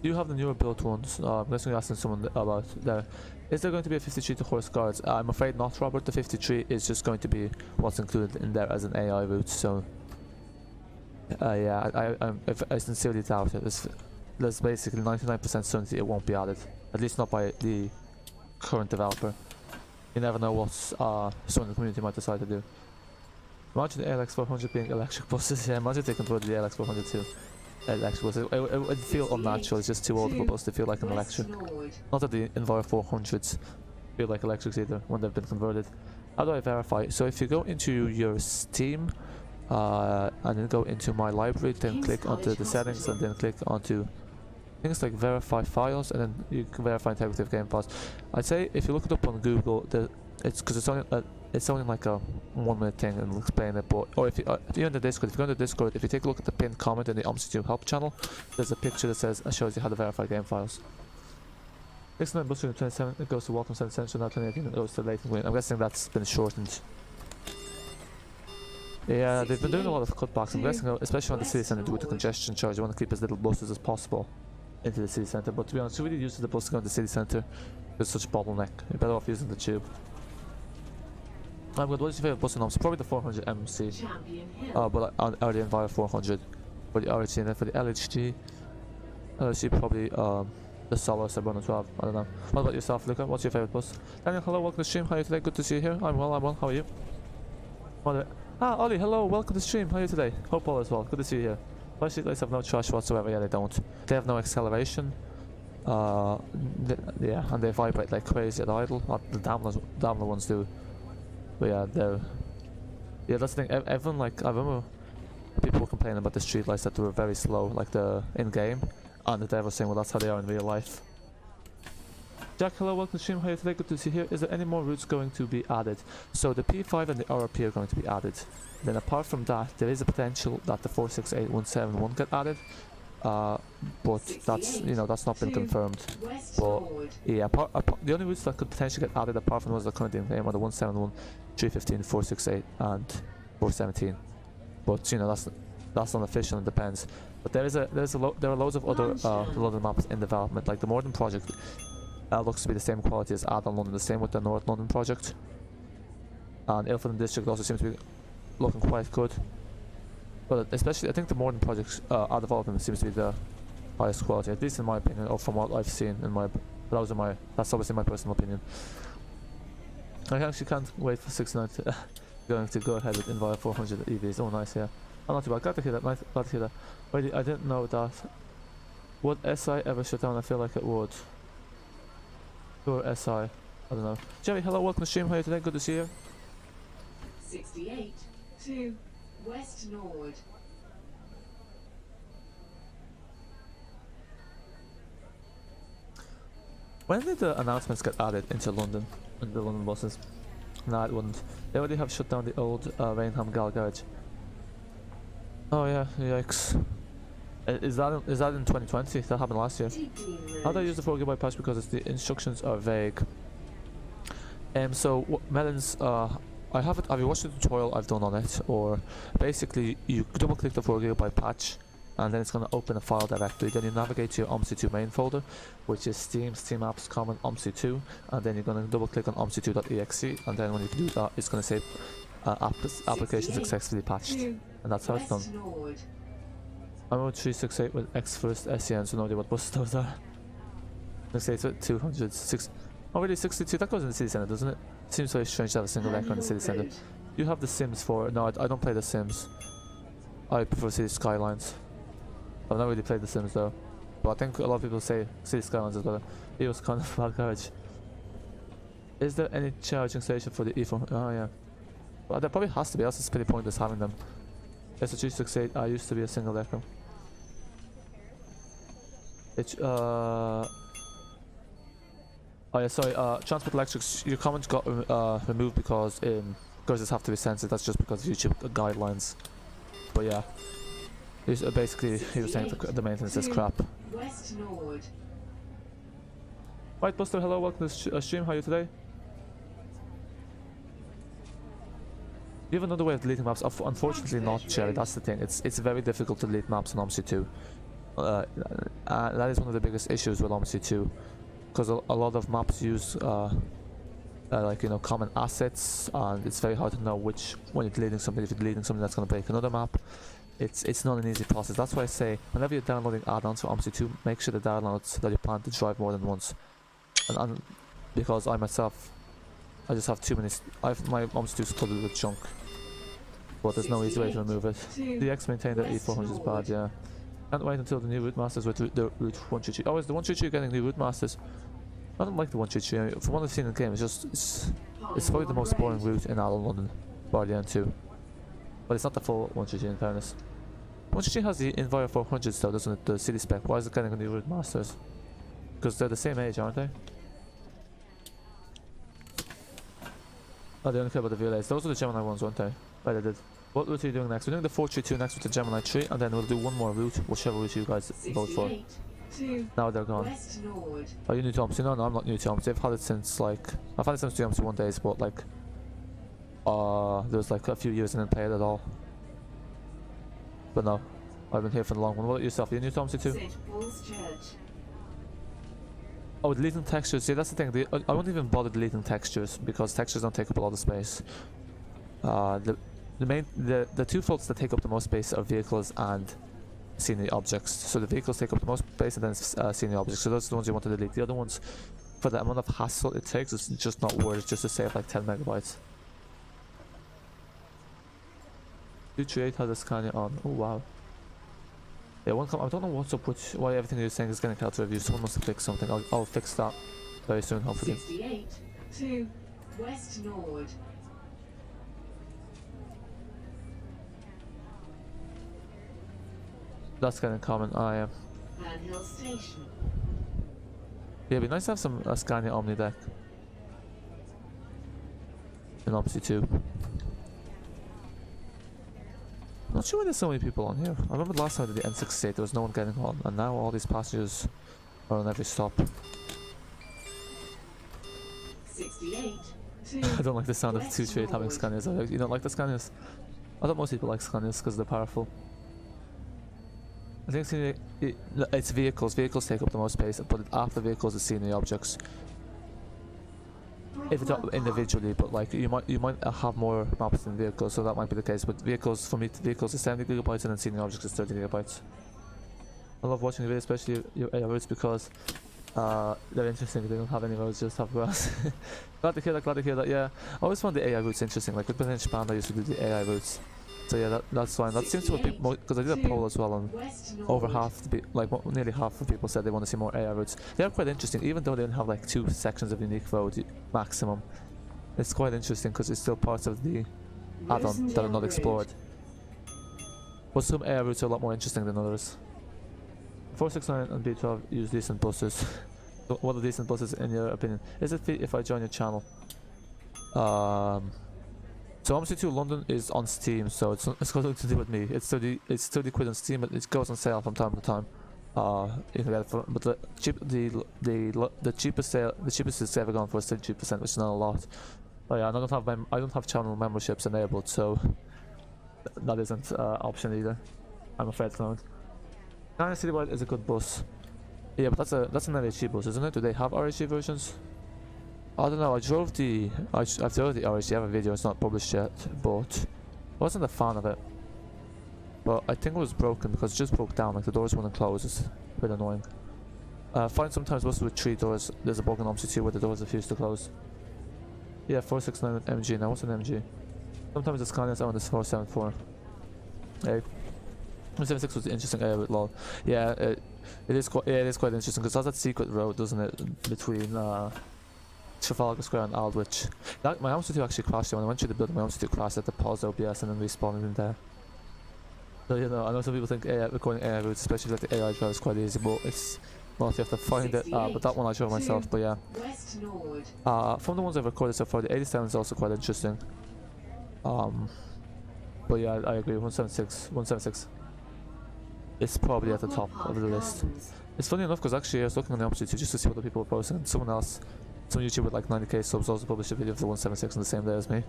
Do you have the newer built ones? I'm guessing you're asking someone about there. Is there going to be a 53 to horse guards? I'm afraid not, Robert. The 53 is just going to be what's included in there as an AI route. So, yeah, I sincerely doubt it. There's basically 99% certainty it won't be added. At least not by the current developer. You never know what someone in the community might decide to do. Imagine the ALX 400 being electric buses. Yeah, imagine if they converted the ALX 400 to electric buses. It would feel unnatural. It's just too old for a bus to feel like an electric. Not that the Enviro 400s feel like electrics either when they've been converted. How do I verify? So if you go into your Steam and then go into my library, then click onto the settings and then click onto things like verify files, and then you can verify integrity of game files. I'd say if you look it up on Google, it's because it's only like a 1 minute thing and we'll explain it. But or if you're in the Discord, if you go into Discord, if you take a look at the pinned comment in the Omsi 2 help channel, there's a picture that shows you how to verify game files. Next time, bus 27, it goes to Waltham Centre Central, now 2018 it goes to Leighton Green. I'm guessing that's been shortened. Yeah, they've been doing a lot of cutbacks. I'm guessing, especially on the city centre, with the congestion charge, you want to keep as little buses as possible into the city centre. But to be honest, who really uses the bus to go to the city centre? It's such a bottleneck. You're better off using the tube. I'm good. What is your favourite bus in Omsi? Probably the 400 MMC. But or the Enviro 400 for the RHG, and for the LHG probably the Solo 712. I don't know. What about yourself, Luca? What's your favourite bus? Daniel, hello, welcome to the stream. How are you today? Good to see you here. I'm well. How are you? Ollie, hello, welcome to the stream. How are you today? Hope all is well. Good to see you here. Why streetlights have no charge whatsoever? Yeah, they don't. They have no acceleration. Yeah, and they vibrate like crazy at idle. The Daimler ones do. But yeah, that's the thing. Everyone, like, I remember people were complaining about the streetlights that they were very slow, like the in-game, and they were saying, well, that's how they are in real life. Jack, hello, welcome to the stream. How are you today? Good to see you here. Is there any more routes going to be added? So the P5 and the RRP are going to be added. Then apart from that, there is a potential that the 468 171 get added. But that's not been confirmed. But yeah, the only routes that could potentially get added apart from those that are currently in game are the 171, 315, 468 and 417. But that's unofficial and depends. But there are loads of other London maps in development, like the Morden project. Looks to be the same quality as Addon London, the same with the North London project. And Ilford District also seems to be looking quite good. But especially, I think the Morden project out of all of them seems to be the highest quality, at least in my opinion, or from what I've seen in my. That's obviously my personal opinion. I actually can't wait for 69 to go ahead with Enviro 400 EVs. Oh, nice, yeah. I'm not too bad. Glad to hear that. Glad to hear that. Wait, I didn't know that. Would SI ever shut down? I feel like it would. Or SI. I don't know. Jerry, hello, welcome to the stream. How are you today? Good to see you. 68 to West Noorwood. When did the announcements get added into London, in the London buses? No, it wouldn't. They already have shut down the old Rainham Gal garage. Oh yeah, yikes. Is that in 2020? That happened last year. How do I use the 4GB patch because the instructions are vague? So Melons, I haven't. Have you watched the tutorial I've done on it? Or basically, you double click the 4GB patch, and then it's going to open a file directly. Then you navigate to your Omsi 2 main folder, which is Steam Apps, Common, Omsi 2, and then you're going to double click on omsi2.exe, and then when you do that, it's going to say application successfully patched, and that's how it's done. I'm on 368 with X first SEN, so no idea what buses those are. Let's say it's at 206. Oh, really? 62? That goes in the city centre, doesn't it? Seems very strange to have a single record in the city centre. You have the Sims for. No, I don't play the Sims. I prefer City Skylines. I've not really played the Sims though. But I think a lot of people say City Skylines is better. It was kind of bad garage. Is there any charging station for the E4? Oh, yeah. Well, there probably has to be, else it's pretty pointless having them. It's a 368. I used to be a single decker. It's oh yeah, sorry. Transport Electrics, your comment got removed because curses have to be censored. That's just because of YouTube guidelines. But yeah, basically he was saying the maintenance is crap. West Noorwood. Right, Buster. Hello, welcome to the stream. How are you today? You have another way of deleting maps? Unfortunately not, Jerry. That's the thing. It's very difficult to delete maps on OMSI 2. That is one of the biggest issues with OMSI 2, because a lot of maps use like, you know, common assets, and it's very hard to know when you're deleting something. If you're deleting something that's going to break another map, it's not an easy process. That's why I say whenever you're downloading add-ons for OMSI 2, make sure the downloads that you plan to drive more than once. And because I myself, I just have too many. My OMSI 2 is flooded with junk, but there's no easy way to remove it. The X maintained that E400 is bad, yeah. Can't wait until the new route masters with the route 133. Oh, is the 133 getting new route masters? I don't like the 133. From what I've seen in the game, it's probably the most boring route in Addon London, bar the N2. But it's not the full 133 in fairness. 133 has the Enviro 400s though, doesn't it? The city spec. Why is it getting a new route masters? Because they're the same age, aren't they? Oh, they only care about the VLAs. Those were the Gemini ones, weren't they? Right, I did. What route are you doing next? We're doing the 432 next with the Gemini 3, and then we'll do one more route, whichever route you guys vote for. Now they're gone. West Noorwood. Are you new to OMSI? No, I'm not new to OMSI. They've had it since like, I've had it since the OMSI 1 days, but like, there was like a few years I didn't play it at all. But no, I've been here for the long one. What about yourself? Are you new to OMSI too? St. Paul's Church. Oh, deleting textures. Yeah, that's the thing. I won't even bother deleting textures because textures don't take up a lot of space. The two faults that take up the most space are vehicles and scenery objects. So the vehicles take up the most space, and then scenery objects. So those are the ones you want to delete. The other ones, for the amount of hassle it takes, it's just not worth it just to save like 10 megabytes. 238 has a Scania on. Oh wow. Yeah, I don't know what's up with why everything you're saying is getting out to review. Someone must have fixed something. I'll fix that very soon, hopefully. 68 to West Noorwood. That's getting common. I am. Annerley Station. Yeah, it'd be nice to have some Scania Omni deck in OMSI 2. Not sure why there's so many people on here. I remember the last time I did the N68 there was no one getting on, and now all these passengers are on every stop. 68 I don't like the sound of 238 having Scanias. You don't like the Scanias? I thought most people like Scanias because they're powerful. I think it's vehicles. Vehicles take up the most space, but after vehicles, it's scenery objects. If it's not individually, but like you might have more maps than vehicles, so that might be the case. But vehicles, for me, vehicles is 70 gigabytes, and then scenery objects is 30 gigabytes. I love watching the video, especially your AI routes, because they're interesting. They don't have any roads, just have grass. Glad to hear that. Glad to hear that. Yeah, I always found the AI routes interesting. Like with Brixton Japan, I used to do the AI routes. So yeah, that's fine. That seems to be because I did a poll as well, and over half, nearly half of people said they want to see more AI routes. They are quite interesting, even though they only have like 2 sections of unique road maximum. It's quite interesting because it's still parts of the add-on that are not explored. But some AI routes are a lot more interesting than others. 469 and B12 use decent buses. What are decent buses in your opinion? Is it if I join your channel? So OMSI 2 London is on Steam, so it's got nothing to do with me. It's 30 quid on Steam, but it goes on sale from time to time. You can get it for, but the cheapest it's ever gone for is 32%, which is not a lot. Oh yeah, I don't have channel memberships enabled, so that isn't option either. I'm afraid to know. Scania Citywide is a good bus. Yeah, but that's an LHG bus, isn't it? Do they have RHG versions? I don't know. I've drove the RHG. I have a video. It's not published yet, but I wasn't a fan of it. But I think it was broken because it just broke down. Like the doors wouldn't close. It's a bit annoying. Find sometimes buses with 3 doors. There's a bug in OMSI 2 where the doors refuse to close. Yeah, 469 MG. Now what's an MG? Sometimes the Scanias are on this 474. Hey. 76 was interesting area with LOL. Yeah, it is quite interesting because it has that secret road, doesn't it, between Trafalgar Square and Aldwych. My OMSI 2 actually crashed there. When I went through the building, my OMSI 2 crashed at the pause OBS and then respawned in there. So you know, I know some people think recording AI routes, especially like the AI drive, is quite easy, but Well, you have to find it, but that one I showed myself, but yeah. West Noorwood. From the ones I've recorded so far, the 87 is also quite interesting. But yeah, I agree, 176. It's probably at the top of the list. It's funny enough because actually I was looking on the Omsi just to see what the people were posting, and someone else, some YouTuber with like 90k subs also published a video of the 176 on the same day as me.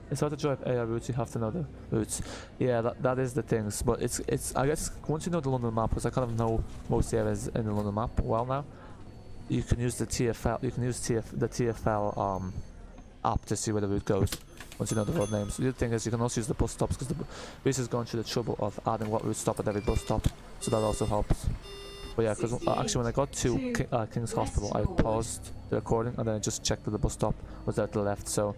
It's hard to drive AI routes, you have to know the routes. Yeah, that is the things, but it's I guess once you know the London map, because I kind of know most areas in the London map well now, you can use the TFL, you can use the TFL app to see where the route goes once you know the road names. The other thing is you can also use the bus stops, because the bus is going through the trouble of adding what route stop at every bus stop, so that also helps. But yeah, because actually when I got to King's Hospital, I paused the recording and then I just checked that the bus stop was there to the left, so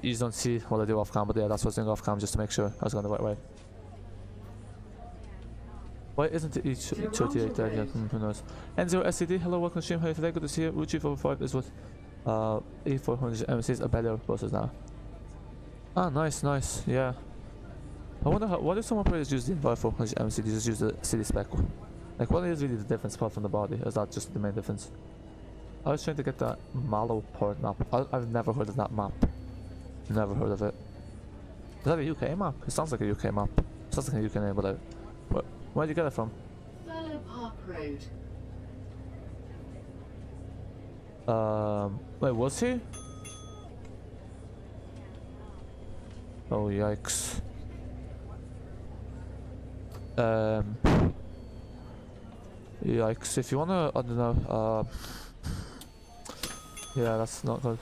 you don't see what I do off cam, but yeah, that's what I was doing off cam just to make sure I was going the right way. Why isn't it each 38 there yet? Who knows? N68, hello, welcome to stream. How are you today? Good to see you. Route 345 is with E40D MMC's Abellio buses now. Ah, nice, yeah. I wonder why do some operators use the Enviro 400 MMC? They just use the city spec. Like, what is really the difference apart from the body? Is that just the main difference? I was trying to get that Mallow port map. I've never heard of that map. Never heard of it. Is that a UK map? It sounds like a UK map. It sounds like a UK name, but where'd you get it from? Furlough Park Road. Wait, was he? Oh, yikes. Yikes. If you wanna, I don't know, yeah, that's not good.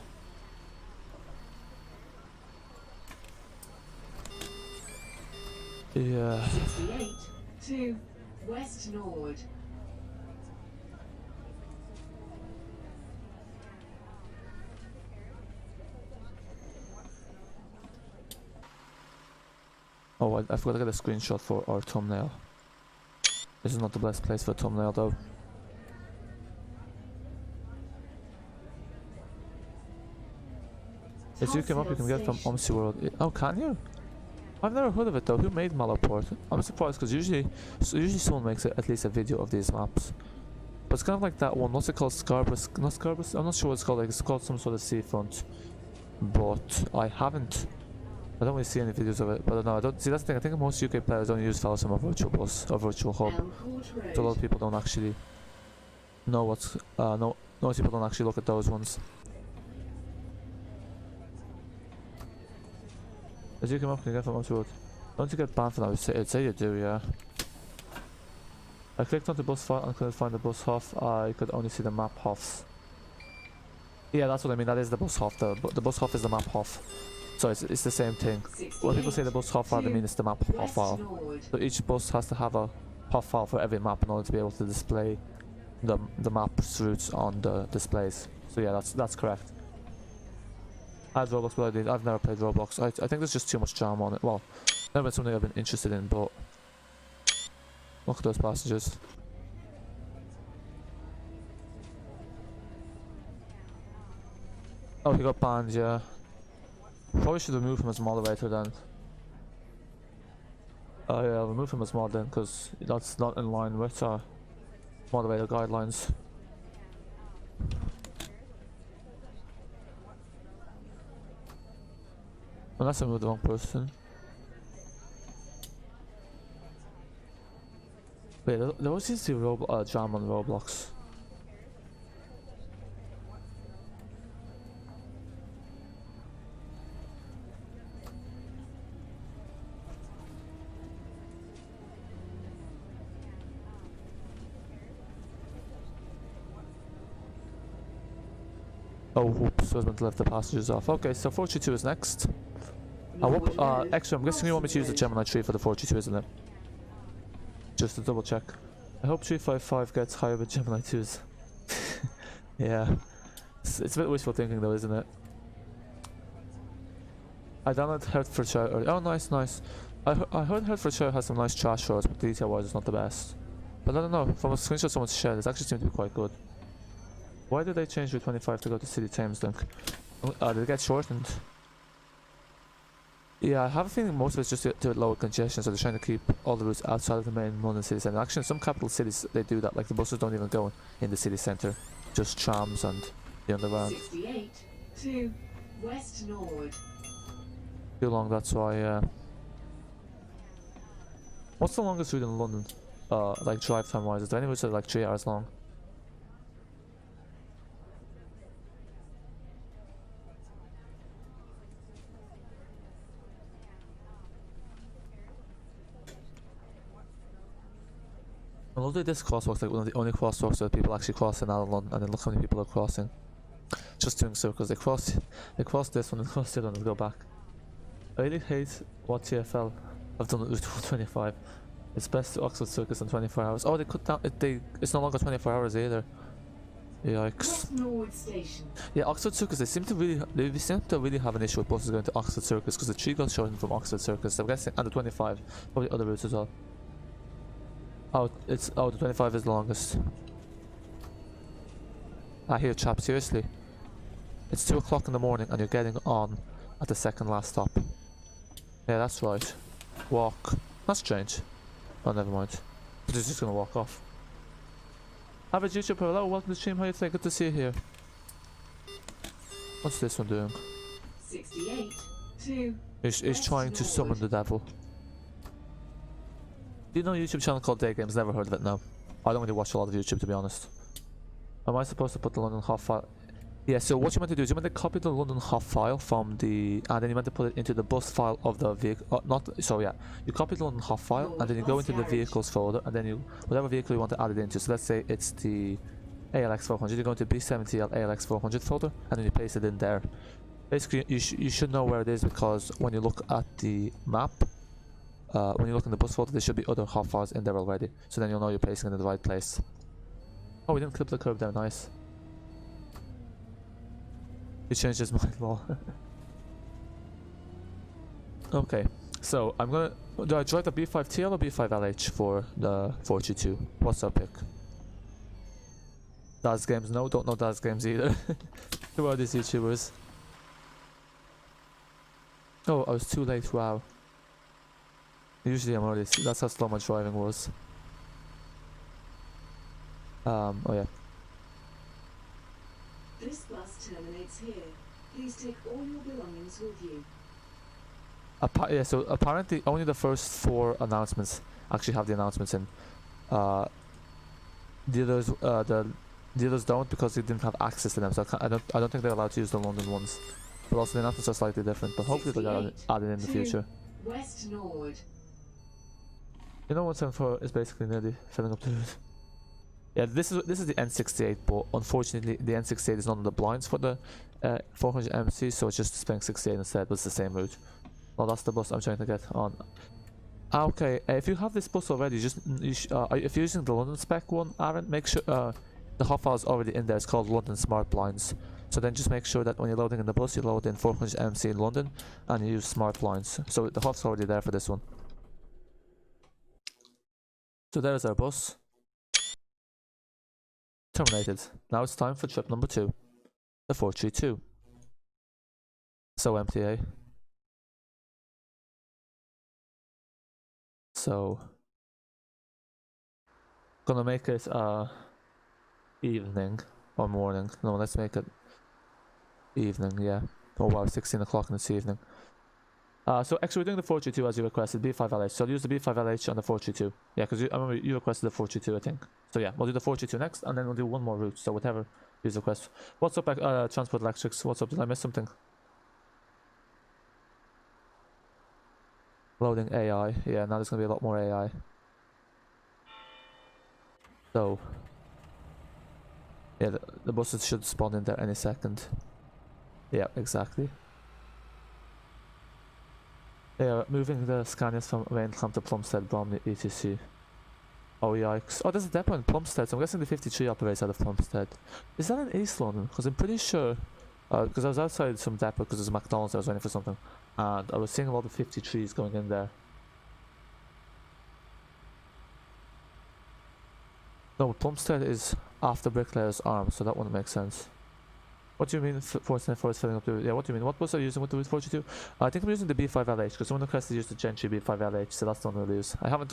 Yeah. 68 to West Noorwood. Oh, I forgot to get a screenshot for our thumbnail. This is not the best place for a thumbnail though. If you came up, you can get it from Omsi World. Oh, can you? I've never heard of it though. Who made Malaport? I'm surprised because usually someone makes at least a video of these maps. But it's kind of like that one. What's it called? Scarborough? Not Scarborough? I'm not sure what it's called. Like it's called some sort of seafront. But I don't really see any videos of it. But no, I don't see. That's the thing. I think most UK players don't use Falcon or Virtual Bus or Virtual Hub. So a lot of people don't actually know what's. Most people don't actually look at those ones. As you come up, can you get from Omsi Road? Don't you get banned for that? I'd say you do, yeah. I clicked on the bus file and couldn't find the bus HOF. I could only see the map HOFs. Yeah, that's what I mean. That is the bus HOF. The bus HOF is the map HOF. So it's the same thing. When people say the bus HOF file, they mean it's the map HOF file. So each bus has to have a HOF file for every map in order to be able to display the map's routes on the displays. So yeah, that's correct. I had Roblox, but I've never played Roblox. I think there's just too much charm on it. Well, never been something I've been interested in, but look at those passengers. Oh, he got banned, yeah. Probably should remove him as moderator then. Oh yeah, remove him as mod then, because that's not in line with our moderator guidelines. Unless I moved the wrong person. Wait, there always seems to be jam on Roblox. Oh, whoops, I was meant to let the passengers off. Okay, so 432 is next. Extra, I'm guessing you want me to use the Gemini tree for the 432, isn't it? Just to double check. I hope 355 gets higher with Gemini 2s. Yeah. It's a bit wishful thinking though, isn't it? I downloaded Hertfordshire earlier. Oh, nice. I heard Hertfordshire has some nice trash roads, but detail wise it's not the best. But I don't know, from a screenshot someone shared, it actually seemed to be quite good. Why did they change Route 25 to go to City Thames Link? Did it get shortened? Yeah, I have a feeling most of it's just to lower congestion, so they're trying to keep all the routes outside of the main London city centre. Actually, in some capital cities they do that, like the buses don't even go in the city centre, just trams and the underground. 68 to West Noorwood. Too long, that's why. What's the longest route in London? Like drive time wise, is there any routes that are like 3 hours long? I love that this crosswalk's like one of the only crosswalks where people actually cross in Addon London, and then look how many people are crossing. Just doing circles. They cross this one and cross the other one and go back. I really hate what TfL have done with Route 25. It's best to Oxford Circus in 24 hours. Oh, they cut down. It's no longer 24 hours either. Yikes. West Noorwood Station. Yeah, Oxford Circus. They seem to really have an issue with buses going to Oxford Circus because the 3 got shortened from Oxford Circus. I'm guessing, and the 25, probably other routes as well. Oh, the 25 is the longest. I hear, chap, seriously. It's 2 o'clock in the morning and you're getting on at the second last stop. Yeah, that's right. Walk. That's strange. Oh, never mind. But he's just gonna walk off. Average YouTuber, hello, welcome to the stream. How you today? Good to see you here. What's this one doing? 68 to He's trying to summon the devil. Do you know a YouTube channel called Day Games? Never heard of it, no. I don't really watch a lot of YouTube, to be honest. Am I supposed to put the London hot file? Yeah, so what you meant to do is you meant to copy the London hot file from the... And then you meant to put it into the bus file of the vehicle... you copy the London hot file and then you go into the vehicles folder and then you... Whatever vehicle you want to add it into. So let's say it's the ALX 400. You go into B70L ALX 400 folder and then you paste it in there. Basically, you should know where it is because when you look at the map... when you look in the bus folder, there should be other hot files in there already. So then you'll know you're placing it in the right place. Oh, we didn't clip the curb there, nice. He changed his mind, lol. Okay, so I'm gonna... Do I drive the B5TL or B5LH for the 4G2? What's our pick? Daz Games? No, don't know Daz Games either. Who are these YouTubers? Oh, I was too late, wow. Usually I'm already... That's how slow my driving was. Oh yeah. This bus terminates here. Please take all your belongings with you. Yeah, so apparently only the first 4 announcements actually have the announcements in. The others don't because they didn't have access to them. So I don't think they're allowed to use the London ones. But also the announcements are slightly different. But hopefully they'll get added in the future. West Noorwood. You know 174 is basically nearly filling up the route. Yeah, this is the N68, but unfortunately the N68 is not on the blinds for the 400 MC, so it's just displaying 68 instead, but it's the same route. Well, that's the bus I'm trying to get on. Okay, if you have this bus already, if you're using the London Spec one, Aaron, make sure the hot file is already in there. It's called London Smart Blinds. So then just make sure that when you're loading in the bus, you load in 400 MC in London and you use Smart Blinds. So the hot's already there for this one. So there's our bus. Terminated. Now it's time for trip number 2. The 432. So MTA. So gonna make it evening or morning. No, let's make it evening, yeah. Oh wow, 16 o'clock in this evening. So actually we're doing the 432 as you requested, B5LH. So I'll use the B5LH on the 432. Yeah, because I remember you requested the 432, I think. So yeah, we'll do the 432 next, and then we'll do one more route. So whatever you request. What's up, Transport Electrics? What's up? Did I miss something? Loading AI. Yeah, now there's gonna be a lot more AI. So yeah, the buses should spawn in there any second. Yeah, exactly. They are moving the Scanias from Rainham to Plumstead, Bromley, etc. Oh yikes. Oh, there's a depot in Plumstead, so I'm guessing the 53 operates out of Plumstead. Is that in East London? Because I'm pretty sure, because I was outside some depot because there's a McDonald's, I was waiting for something, and I was seeing a lot of 53s going in there. No, Plumstead is after Bricklayer's Arms, so that wouldn't make sense. What do you mean Fortnite for is filling up the... Yeah, what do you mean? What was I using with the Route 42? I think I'm using the B5LH, because someone requested to use the Gentry B5LH, so that's the one I'll use. I haven't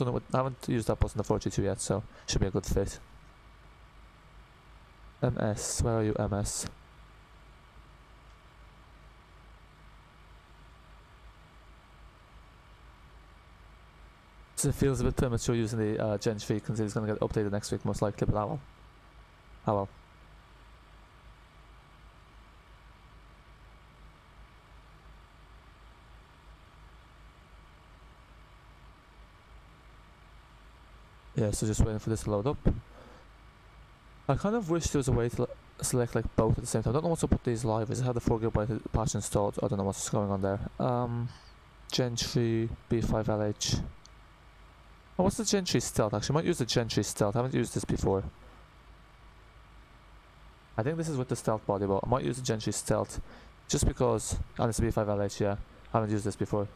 used that bus in the 42 yet, so should be a good fit. MS, where are you, MS? So it feels a bit premature using the Gentry, because it's going to get updated next week most likely, but oh well. Oh well. Yeah, so just waiting for this to load up. I kind of wish there was a way to select like both at the same time. I don't know what's up with these libraries. I have the 4GB patch installed. I don't know what's going on there. Gentry B5LH. Oh, what's the Gentry Steatlth? Actually, I might use the Gentry Steatlth. I haven't used this before. I think this is with the Steatlth body, but I might use the Gentry Steatlth just because. And it's a B5LH, yeah. I haven't used this before.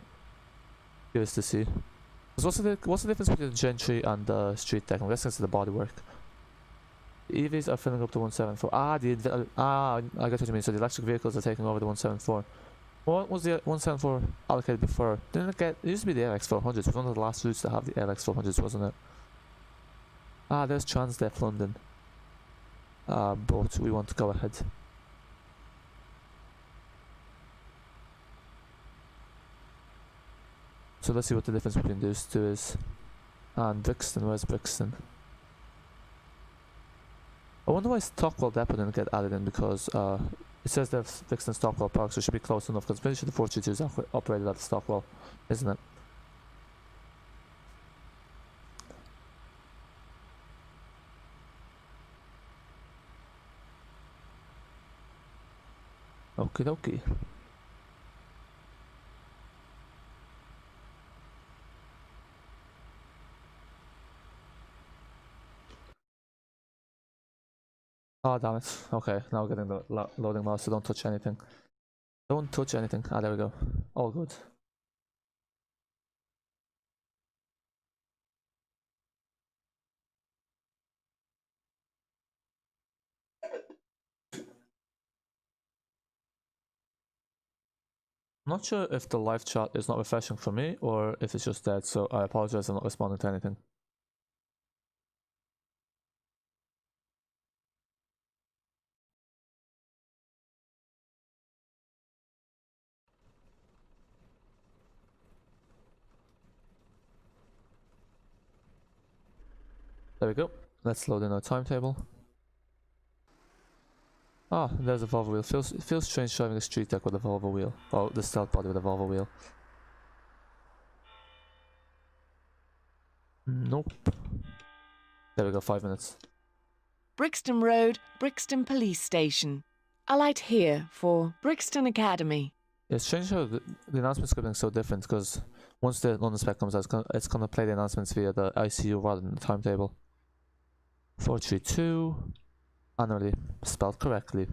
Curious to see. What's the difference between the Gentry and the Street Deck? I'm guessing it's the bodywork. The EVs are filling up the 174. I get what you mean. So the electric vehicles are taking over the 174. What was the 174 allocated before? Didn't it get? It used to be the LX400s. It was one of the last routes to have the LX400s, wasn't it? There's London London. But we want to go ahead. So let's see what the difference between those two is. And Brixton, where's Brixton? I wonder why Stockwell Depot didn't get added in, because it says that Brixton Stockwell Park, so it should be close enough, because I'm pretty sure the 422 is operated at Stockwell, isn't it? Okie dokie. Oh damn it. Okay, now we're getting the loading now, so don't touch anything. Don't touch anything. There we go. All good. I'm not sure if the live chat is not refreshing for me or if it's just dead, so I apologize, I'm not responding to anything. There we go. Let's load in our timetable. There's a Volvo wheel. It feels strange driving a street deck with a Volvo wheel. Oh, the Steatlth body with a Volvo wheel. Nope. There we go, 5 minutes. Brixton Road, Brixton Police Station. Alight here for Brixton Academy. Yeah, it's strange how the announcement scripting is so different, because once the London Spec comes out, it's gonna play the announcements via the ICU rather than the timetable. 432. Annerley, spelled correctly.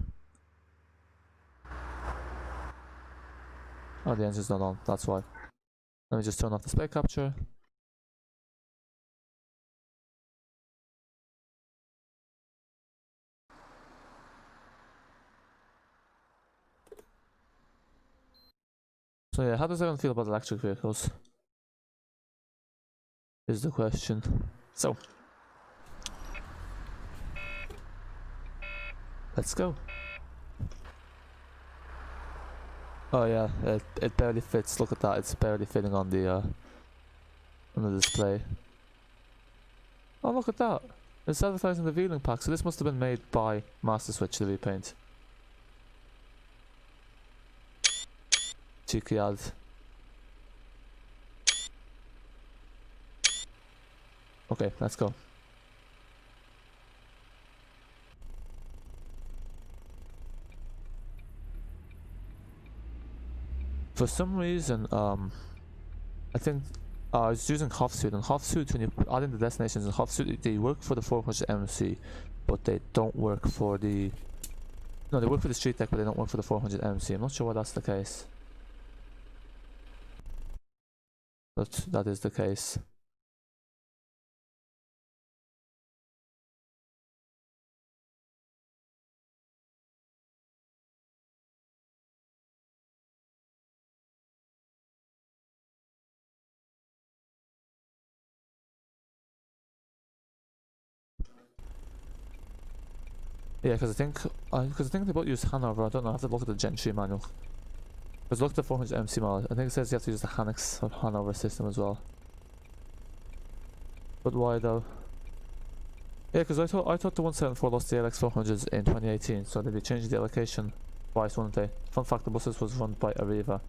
Oh, the engine's not on, that's why. Let me just turn off the spec capture. So yeah, how does everyone feel about electric vehicles? Is the question. So, let's go. Oh yeah, it barely fits. Look at that, it's barely fitting on the display. Oh, look at that. It's advertising the viewing pack, so this must have been made by Master Switch, the repaint. Cheeky ad. Okay, let's go. For some reason, I think I was using Hofsuit, and Hofsuit, when you add in the destinations in Hofsuit, they work for the 400 MMC, but they don't work for the... No, they work for the street deck, but they don't work for the 400 MMC. I'm not sure why that's the case. But that is the case. Yeah, because I think they both use Hanover. I don't know. I have to look at the Gen 3 manual. Because look at the 400 MC model. I think it says you have to use the Hanix or Hanover system as well. But why though? Yeah, because I thought the 174 lost the LX400s in 2018, so they'd be changing the allocation twice, wouldn't they? Fun fact: the buses was run by Arriva.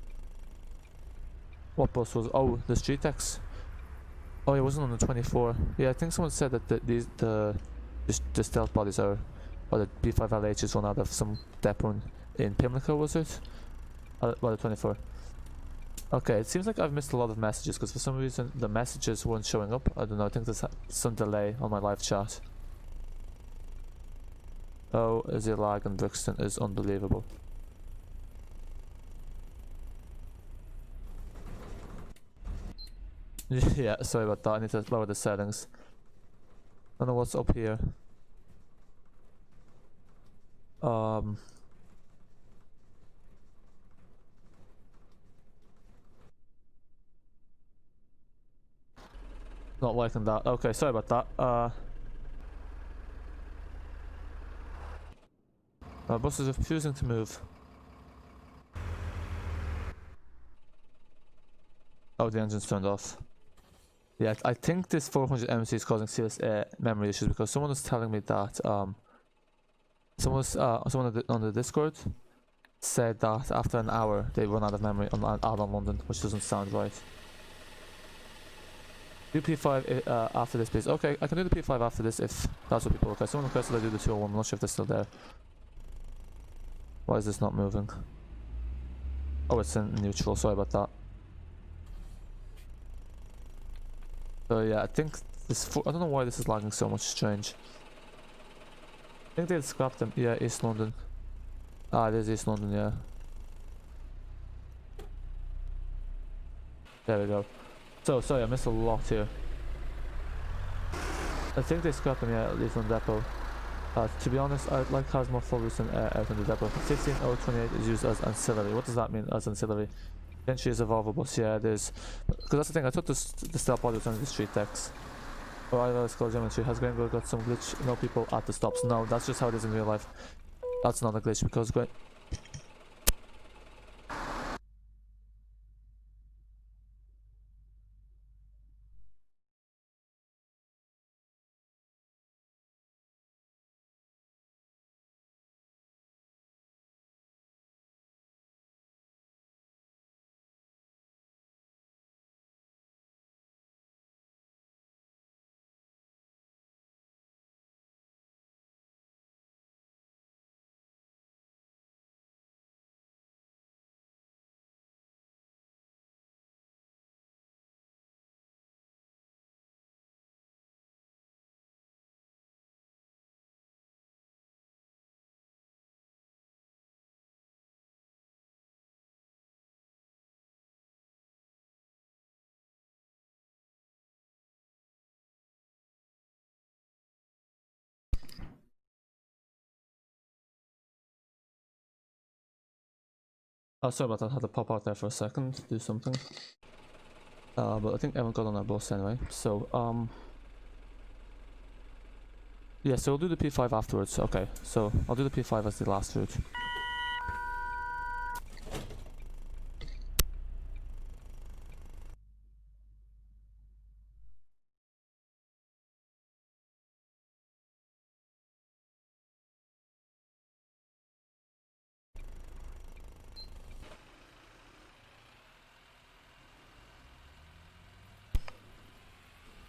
What bus was? Oh, the Streatex. Oh, it wasn't on the 24. Yeah, I think someone said that the Steatlth bodies are, or the B5LH is run out of some depot in Pimlico, was it? Well, the 24. Okay, it seems like I've missed a lot of messages because for some reason the messages weren't showing up. I don't know, I think there's some delay on my live chat. Oh, the lag in Brixton is unbelievable. Yeah, sorry about that, I need to lower the settings. I don't know what's up here. Not liking that. Okay, sorry about that. My bus is refusing to move. Oh, the engine's turned off. Yeah, I think this 400 MC is causing serious memory issues because someone was telling me that someone on the Discord said that after an hour they run out of memory on Addon London, which doesn't sound right. Do P5 after this, please. Okay, I can do the P5 after this if that's what people. Okay, someone requested I do the 201. I'm not sure if they're still there. Why is this not moving? Oh, it's in neutral. Sorry about that. So yeah, I think this. I don't know why this is lagging so much. Strange. I think they scrapped them. Yeah, East London. Ah, it is East London. Yeah. There we go. So sorry, I missed a lot here. I think they scrapped them. Yeah, at least on depot. To be honest, I'd like to have more full routes out on the depot. 15028 is used as ancillary. What does that mean as ancillary? Potentially is a Volvo bus, yeah it is. Because that's the thing, I thought the stop body was on the Streatex. Arrival is called Geometry. Has Grango got some glitch? No people at the stops. No, that's just how it is in real life. That's not a glitch because oh, sorry about that, I had to pop out there for a second to do something. But I think everyone got on our bus anyway. So, yeah, so we'll do the P5 afterwards. Okay, so I'll do the P5 as the last route.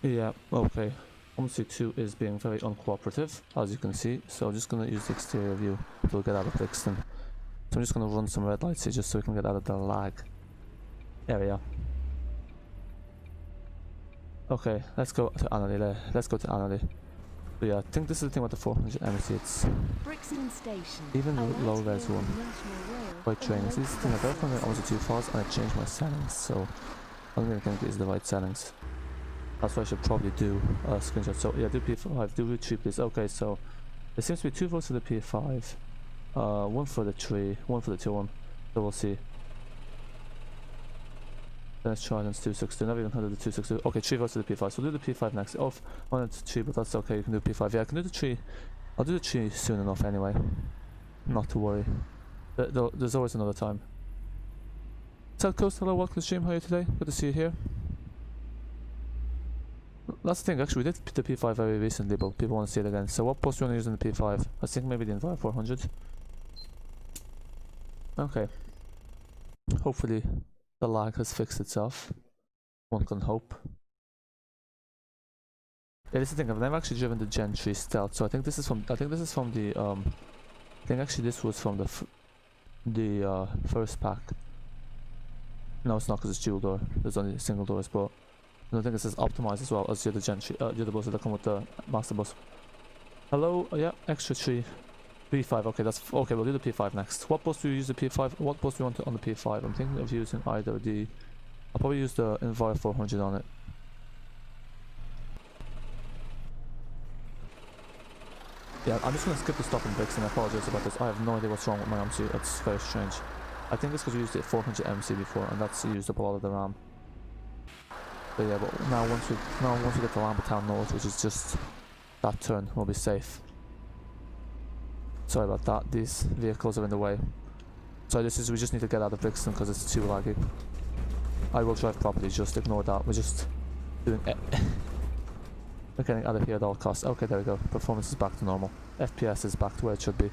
Yeah, okay. Omsi 2 is being very uncooperative, as you can see, so I'm just going to use the exterior view to get out of Brixton. So I'm just going to run some red lights here just so we can get out of the lag area. Okay, let's go to Annerley. Let's go to Annerley. So yeah, I think this is the thing with the 400 MC. It's Brixton Station. even low res one. Quite training. So this is the thing, I got from the Omsi 2 files and I changed my settings, so I'm going to think these are the right settings. That's what I should probably do a screenshot. So yeah, do P5, do route 3 please. Okay, so there seems to be 2 votes for the P5, 1 for the 3, 1 for the 2-1. So we'll see. Then it's Trident's 262. Never even heard of the 262. Okay, 3 votes for the P5. So we'll do the P5 next. Oh, 1 and 3, but that's okay. You can do P5. Yeah, I can do the 3 I'll do the tree soon enough anyway. Not to worry. There's always another time. South Coast, hello, welcome to the stream. How are you today? Good to see you here. That's the thing, actually, we did the P5 very recently, but people want to see it again. So what post do you want to use in the P5? I think maybe the Enviro 400. Okay. Hopefully the lag has fixed itself. One can hope. Yeah, this is the thing, I've never actually driven the Gen 3 Steatlth, so I think this is from the I think actually this was from the first pack. No, it's not, because it's dual door. There's only single doors, but I think this is optimized as well as the other Gen 3, the other buses that come with the master bus. Hello, yeah, extra 3. P5, okay, that's okay. We'll do the P5 next. What bus do you use the P5? What bus do you want on the P5? I'm thinking of using either the. I'll probably use the Enviro 400 on it. Yeah, I'm just gonna skip the stop in Brixton. I apologize about this. I have no idea what's wrong with my MC. It's very strange. I think it's because we used the 400 MC before, and that's used up a lot of the RAM. But yeah, but now once we get to Lambertown North, which is just that turn, we'll be safe. Sorry about that. These vehicles are in the way. So we just need to get out of Brixton because it's too laggy. I will drive properly. Just ignore that. We're just doing it. We're getting out of here at all costs. Okay, there we go. Performance is back to normal. FPS is back to where it should be.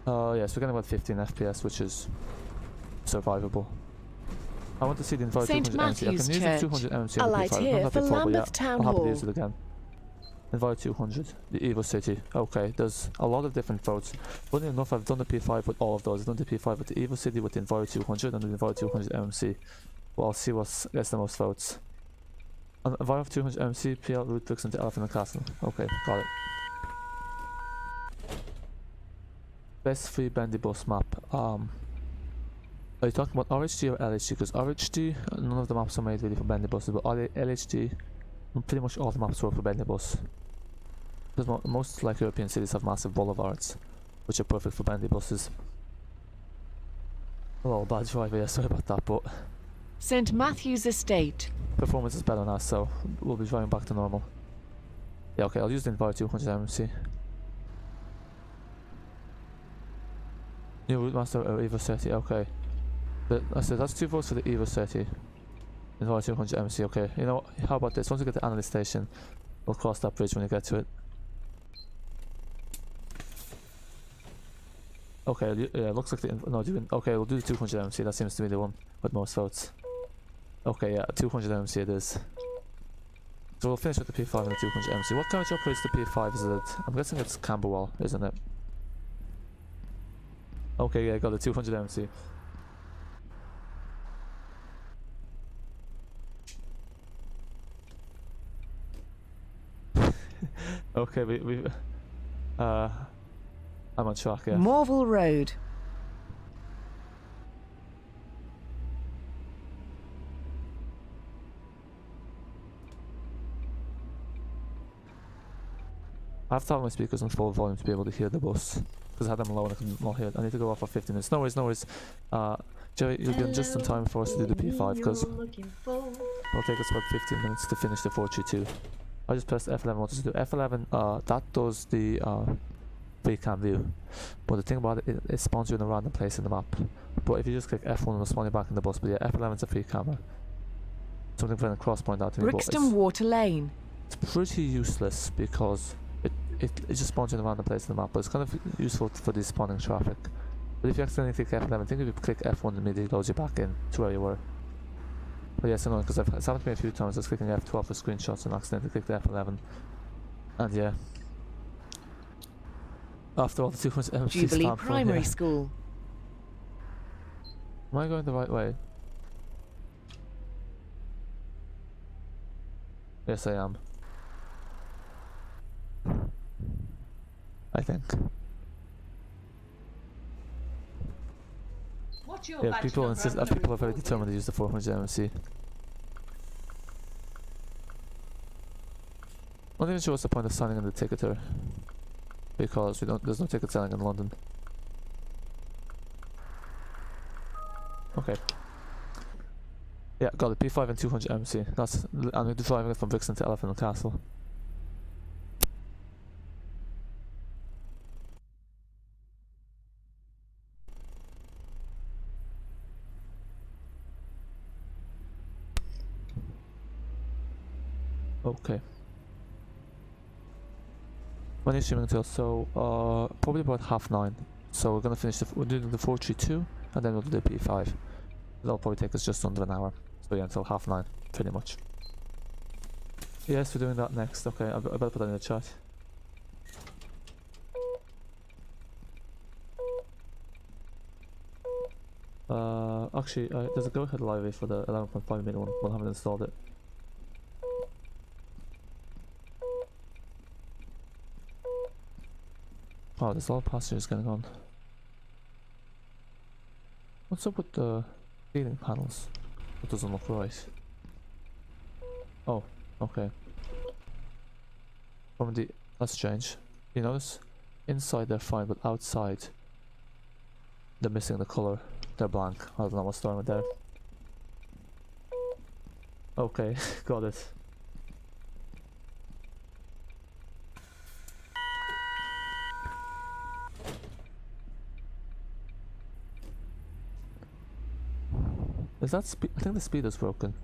Yes, we're getting about 15 FPS, which is survivable. I want to see the Enviro 200 MC. I can use the 200 MC on the P5. Here Not for before, but yeah, Lambeth Town I'll happily Hall. use it again. Enviro 200, the Evo City. Okay, there's a lot of different votes. Funny enough, I've done the P5 with all of those. I've done the P5 with the Evo City, with the Enviro 200, and the Enviro 200 MC. Well, I'll see what gets the most votes. Enviro 200 MC, PL, route Brixton to Elephant and Castle. Okay, got it. Best free bendy bus map. Are you talking about RHD or LHD? Because RHD, none of the maps are made really for bendy buses, but LHD, pretty much all the maps work for bendy bus. Because most like European cities have massive boulevards, which are perfect for bendy buses. Oh, bad driver, yeah, sorry about that, but St Matthew's Estate. performance is better now, so we'll be driving back to normal. Yeah, okay, I'll use the Enviro 200 MMC. New Routemaster or Evo 30, okay. I said that's 2 votes for the Evo 30. Enviro 200 MC, okay. You know what, how about this? Once we get to Annerley Station, we'll cross that bridge when we get to it. Okay, yeah, looks like okay, we'll do the 200 MC, that seems to be the one with most votes. Okay, yeah, 200 MC it is. So we'll finish with the P5 and the 200 MC. What carriage operates the P5? Is it? I'm guessing it's Camberwell, isn't it? Okay, yeah, got the 200 MC. Okay, I'm on track, yeah. Morville Road. I have to have my speakers on full volume to be able to hear the bus. Because I had them low and I couldn't not hear it. I need to go off for 15 minutes. No worries, no worries. Jerry, you'll be on just in time for us to do the P5 because it'll take us about 15 minutes to finish the 432. I just pressed F11. What does it do? F11, that does the free cam view. But the thing about it, it spawns you in a random place in the map. But if you just click F1, it'll spawn you back in the bus. But yeah, F11's a free camera. Something friend Cross pointed out to me. Brixton Water Lane. It's pretty useless because it just spawns you in a random place in the map, but it's kind of useful for the spawning traffic. But if you accidentally click F11, I think if you click F1 it immediately loads you back in to where you were. But yes, I know, because it's happened to me a few times. I was clicking F12 for screenshots and accidentally clicked F11. And yeah. After all the 200 MMC Jubilee Primary School. Am I going the right way? Yes, I am. I think. Yeah, people insist. People are very determined to use the 400 MMC. I'm not even sure what's the point of signing in the ticketer, because there's no ticket selling in London. Okay. Yeah, got it. P5 and 200 MC. I'm driving it from Brixton to Elephant and Castle. Okay. When are you streaming until? So, probably about 9:30. So we're gonna finish we're doing the 432, and then we'll do the P5. That'll probably take us just under an hour. So yeah, until 9:30, pretty much. Yes, we're doing that next. Okay, I better put that in the chat. Actually, there's a go-ahead library for the 11.5mm one. We'll haven't installed it. Oh, there's a lot of passengers going on. What's up with the ceiling panels? It doesn't look right. Oh, okay. That's strange. You notice? Inside they're fine, but outside they're missing the colour. They're blank. I don't know what's going on there. Okay, got it. Is that speed? I think the speeder's broken.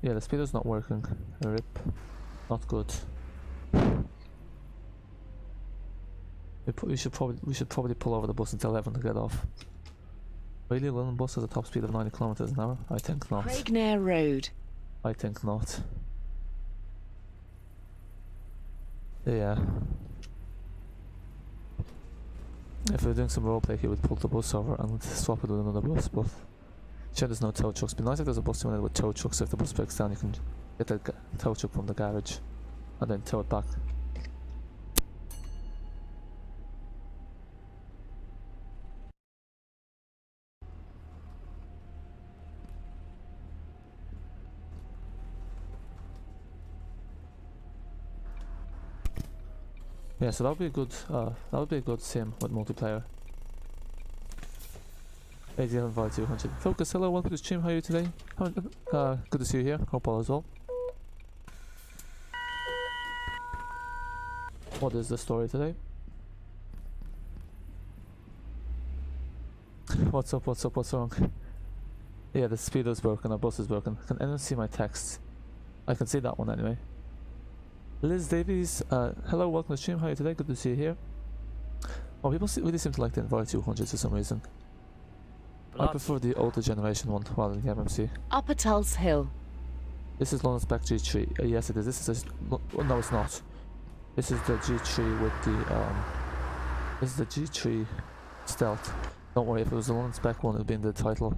Yeah, the speeder's not working. RIP. Not good. We should probably pull over the bus and tell everyone to get off. Really, London bus has a top speed of 90 kilometers an hour? I think not. Craignair Road. I think not. Yeah. If we were doing some roleplay, he would pull the bus over and swap it with another bus, but sure, there's no tow trucks. It'd be nice if there's a bus unit with tow trucks. If the bus breaks down, you can get the tow truck from the garage and then tow it back. Yeah, so that would be a good sim with multiplayer. Addon London 200. Focus, hello, welcome to the stream. How are you today? Good to see you here. Hope all is well. What is the story today? What's up, what's wrong? Yeah, the speeder's broken, our bus is broken. Can anyone see my text? I can see that one anyway. Liz Davies, hello, welcome to the stream. How are you today? Good to see you here. Oh, people really seem to like the Enviro 200 for some reason. I prefer the older generation one rather than the MMC. Upper Tulse Hill. This is London Spec G3. Yes, it is. This is no, it's not. This is the G3 with the This is the G3 Steatlth. Don't worry, if it was the London Spec one, it would be in the title.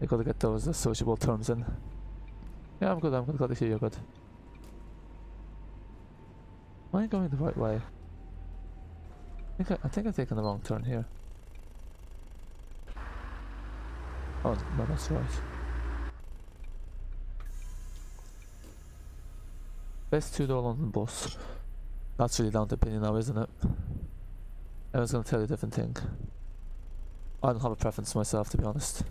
You gotta get those associable terms in. Yeah, I'm good. I'm glad to hear you're good. Am I going the right way? I think I've taken the wrong turn here. Oh, no, that's right. Best two-door London bus. That's really down to opinion now, isn't it? Everyone's gonna tell you a different thing. I don't have a preference myself, to be honest.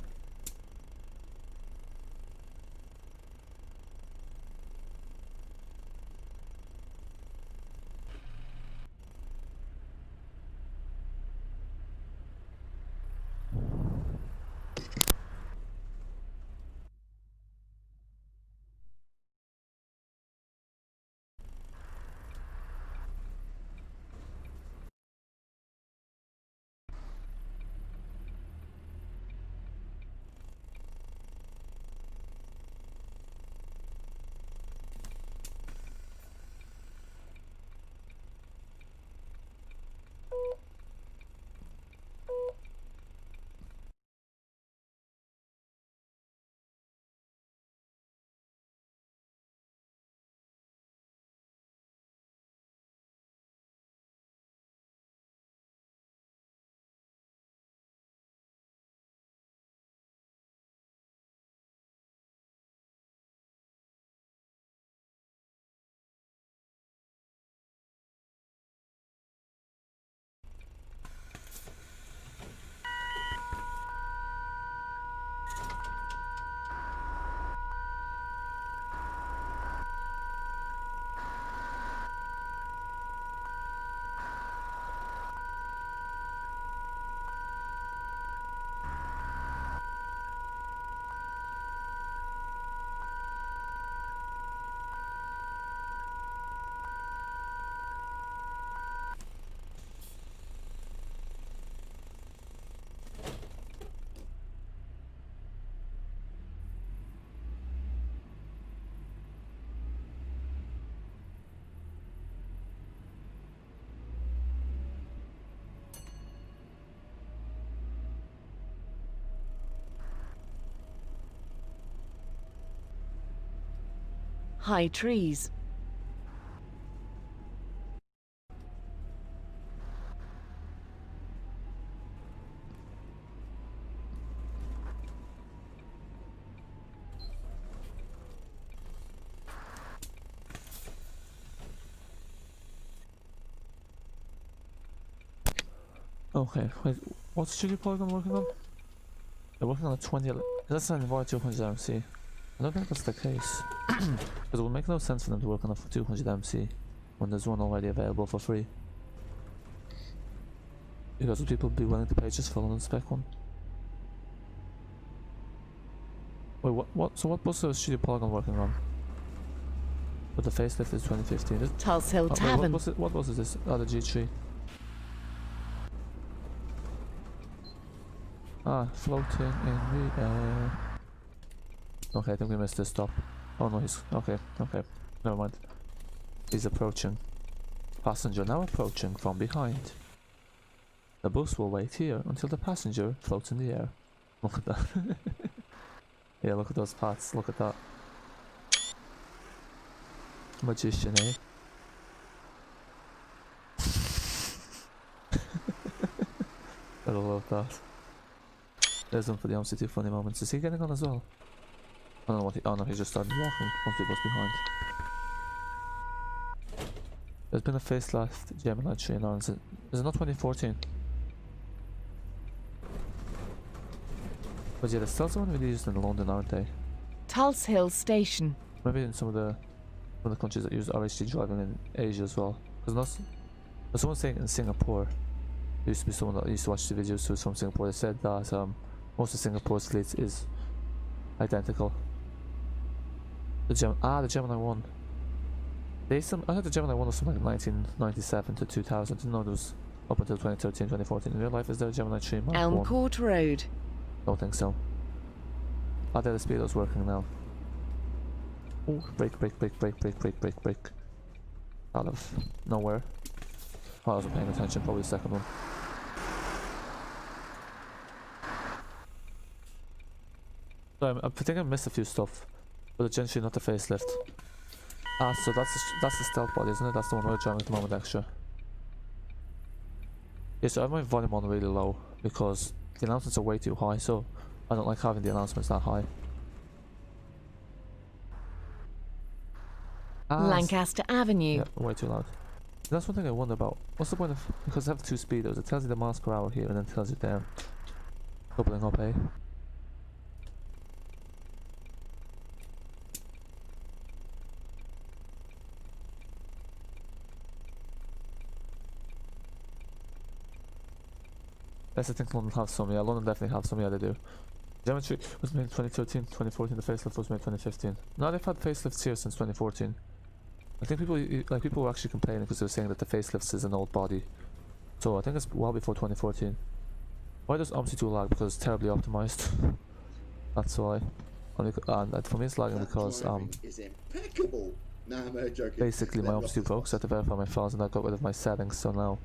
high trees. Okay, wait, what's Studio Polygon working on? They're working on a 20. That's an Enviro 200 MC. I don't think that's the case. Because it would make no sense for them to work on a 200 MC when there's one already available for free. Because would people be willing to pay just for a London Spec one? Wait, so what bus is Studio Polygon working on? But the facelift is 2015. Tulse Hill Wait, Tavern. what bus is this? Oh, the G3. Ah, floating in the air. Okay, I think we missed this stop. Oh no, he's... Okay, never mind. He's approaching. Passenger now approaching from behind. The bus will wait here until the passenger floats in the air. Look at that. Yeah, look at those paths, look at that. Magician, eh? I love that. There's one for the Omsi 2 funny moments. Is he getting on as well? I don't know what oh no, he just started walking once he was behind. There's been a facelift Gemini 3 in Ireland. Is it not 2014? But yeah, there's still someone really used in London, aren't they? Tulse Hill Station. Maybe in some of the countries that use RHD driving in Asia as well. Because there's someone saying in Singapore. There used to be someone that used to watch the videos who was from Singapore. They said that most of Singapore's fleet is identical. The Gemini 1. I heard the Gemini 1 was from like 1997 to 2000. I didn't know it was up until 2013, 2014. In real life, is there a Gemini 3 Mark Elm 1? Court Road. Don't think so. Oh, there the speedo's working now. Oh, brake. Out of nowhere. Oh, I wasn't paying attention, probably the second one. So I think I missed a few stuff. But it's generally not the facelift. Ah, so that's the stealth body, isn't it? That's the one we're driving at the moment extra. Yeah, so I have my volume on really low because the announcements are way too high, so I don't like having the announcements that high. Lancaster Avenue. Yeah, way too loud. That's one thing I wonder about. What's the point of... Because I have two speedos, it tells you the miles per hour here and then tells you there. Doubling up, eh? That's the thing London have some, yeah, London definitely have some, yeah they do. Geometry was made in 2013, 2014, the facelift was made in 2015. Now they've had facelifts here since 2014. I think people were actually complaining because they were saying that the facelifts is an old body. So I think it's well before 2014. Why does Omsi 2 lag? Because it's terribly optimized. That's why. And for me it's lagging because is impeccable. Nah, I'm joking. basically my Omsi 2 broke, so I had to verify my files and I got rid of my settings, so now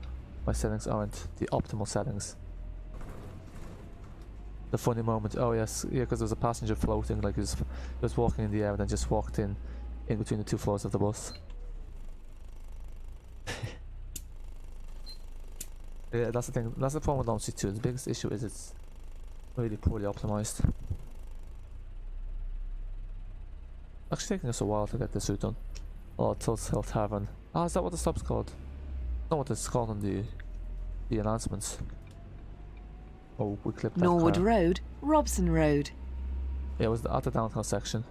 my settings aren't the optimal settings. The funny moment, oh yes, yeah, because there was a passenger floating, like he was walking in the air and then just walked in between the two floors of the bus. Yeah, that's the thing, that's the problem with Omsi 2. The biggest issue is it's really poorly optimized. Actually taking us a while to get this route done. Oh, Tulse Hill Tavern. Ah, is that what the stop's called? Not what it's called on the announcements. Oh, we clipped that Norwood car. Road, Robson Road. Yeah, it was at the downhill section.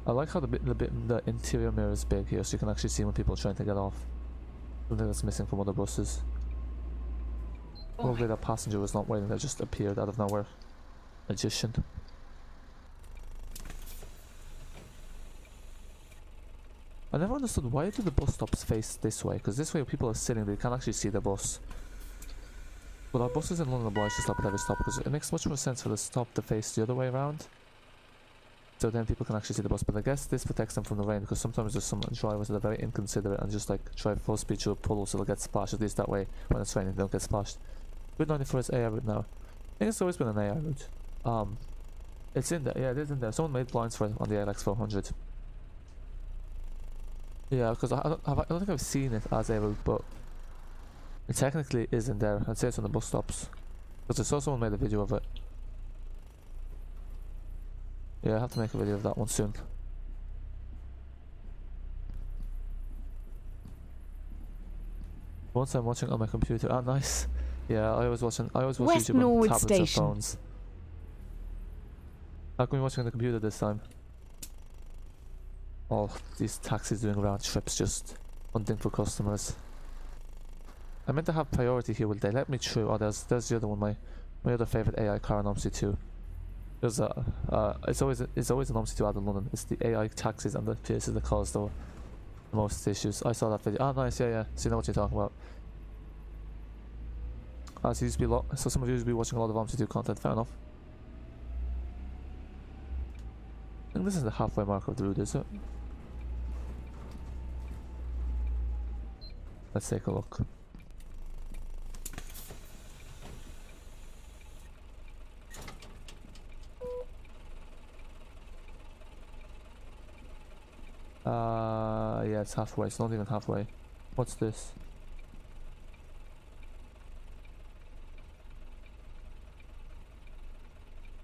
I like how the interior mirror is big here, so you can actually see when people are trying to get off. Something that's missing from other buses. Probably that passenger was not waiting, they just appeared out of nowhere. Magician. I never understood why do the bus stops face this way, because this way people are sitting, they can't actually see the bus. But our buses in London obliged to stop at every stop because it makes much more sense for the stop to face the other way around. So then people can actually see the bus, but I guess this protects them from the rain because sometimes there's some drivers that are very inconsiderate and just like drive full speed through a puddle so they'll get splashed, at least that way when it's raining they don't get splashed. Good 91st A route now. think it's always been an AI route. It's in there. Yeah, it is in there. Someone made blinds for it on the LX400. Yeah, because I don't think I've seen it as a route, but it technically is in there. I'd say it's on the bus stops. Because I saw someone made a video of it. Yeah, I have to make a video of that one soon. Once I'm watching on my computer. Ah, nice. Yeah, I always watch West YouTube on Noorwood tablets Station. or phones. How come you're watching on the computer this time? Oh, these taxis doing round trips, just hunting for customers. I meant to have priority here. Will they let me through? Oh, there's the other one. My other favorite AI car in Omsi 2. There's it's always an Omsi 2 Addon London. It's the AI taxis and the places that cause the most issues. I saw that video. Oh, nice. Yeah, yeah. So you know what you're talking about. So some of you used to be watching a lot of Omsi 2 content. Fair enough. I think this is the halfway mark of the route, is it? Let's take a look. Yeah, it's halfway. It's not even halfway. What's this?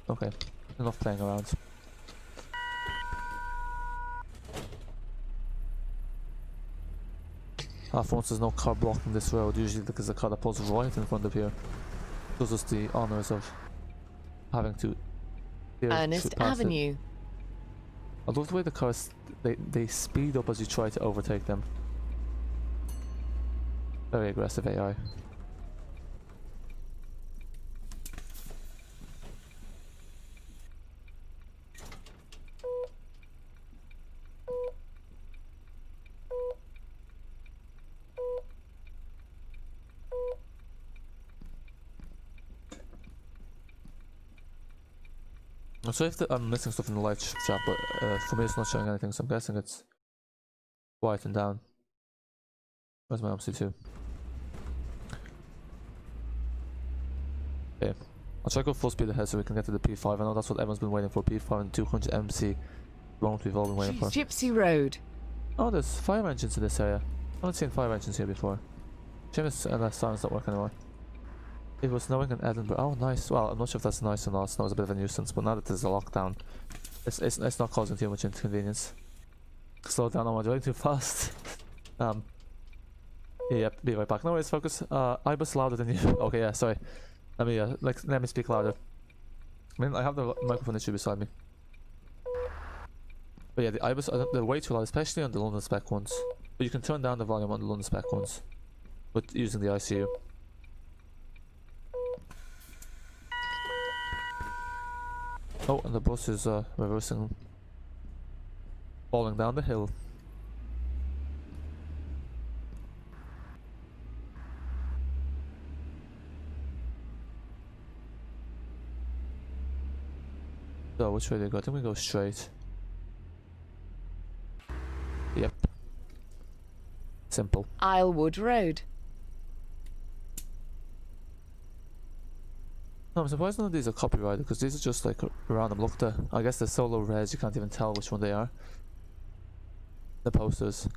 Okay, enough playing around. For once there's no car blocking this road. Usually there's a car that pulls right in front of here. Does us the honours of having to Ernest Avenue. I love the way the cars they speed up as you try to overtake them. Very aggressive AI. So if I'm missing stuff in the light chat, but for me it's not showing anything, so I'm guessing it's quieting down. Where's my MC2? Okay, I'll try to go full speed ahead so we can get to the P5. I know that's what everyone's been waiting for. P5 and 200 MC. Won't we've all been waiting for. Gypsy Road. Oh, there's fire engines in this area. I haven't seen fire engines here before. Shame it's sirens don't work anymore. It was snowing in Edinburgh. Oh, nice. Well, I'm not sure if that's nice or not. Snow is a bit of a nuisance, but now that there's a lockdown, it's not causing too much inconvenience. Slow down, am I driving too fast? Yeah, be right back. No worries, focus. I was louder than you. Okay, yeah, sorry. Let me speak louder. I mean, I have the microphone issue beside me. But yeah, the IBIS, they're way too loud, especially on the London Spec ones. But you can turn down the volume on the London Spec ones, but using the ICU. Oh, and the bus is reversing, falling down the hill. So which way do we go? I think we go straight. Yep. Simple. Islewood Road. No, I'm surprised none of these are copyrighted because these are just like a random look there. I guess they're so low res you can't even tell which one they are. The posters.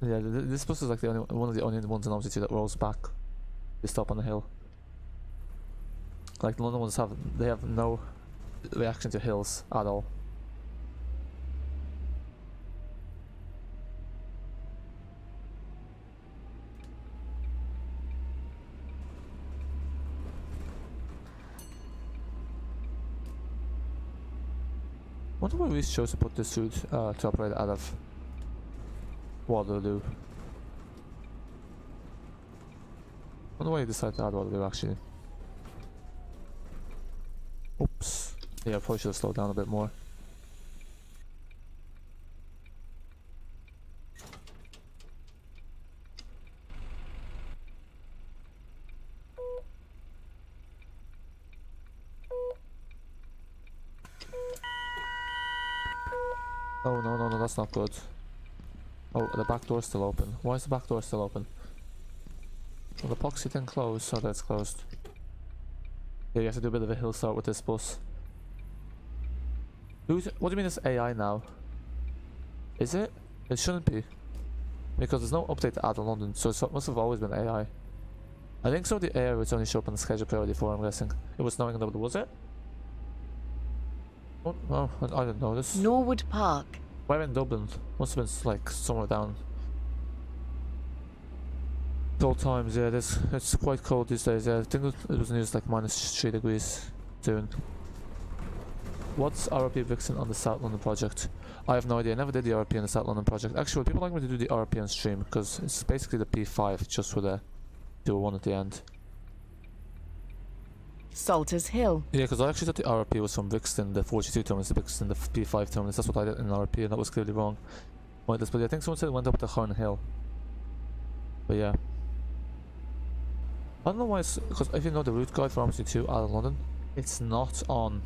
Yeah, this bus is like one of the only ones in Omsi 2 that rolls back. They stop on the hill. Like the London ones they have no reaction to hills at all. Wonder why we chose to put this suit to operate out of Waterloo. Wonder why you decided to add Waterloo actually. Oops. Yeah, I probably should have slowed down a bit more. Oh no, that's not good. Oh, the back door's still open. Why is the back door still open? Will the epoxy thing close? So that's closed. Yeah, you have to do a bit of a hill start with this bus. What do you mean it's AI now? Is it? It shouldn't be. Because there's no update to Addon London, so it must have always been AI. I think so the AI was only show up on the schedule priority 4, I'm guessing. It was knowing that, was it? Oh, no, I didn't know this. Norwood Park. Where in Dublin? Must have been like somewhere down. Cold times, yeah, it's quite cold these days, yeah. I think it was news like -3 degrees soon. What's RP Brixton on the South London project? I have no idea, I never did the RP on the South London project. Actually, people like me to do the RP on stream, because it's basically the P5 just with a 201 at the end. Salters Hill. Yeah, because I actually thought the RP was from Brixton, the 42 terminus, the Brixton, the P5 terminus. That's what I did in RP, and that was clearly wrong. But I think someone said it went up to Horn Hill. But yeah. I don't know why it's, because if you know the route guide for Omsi to Addon London, it's not on.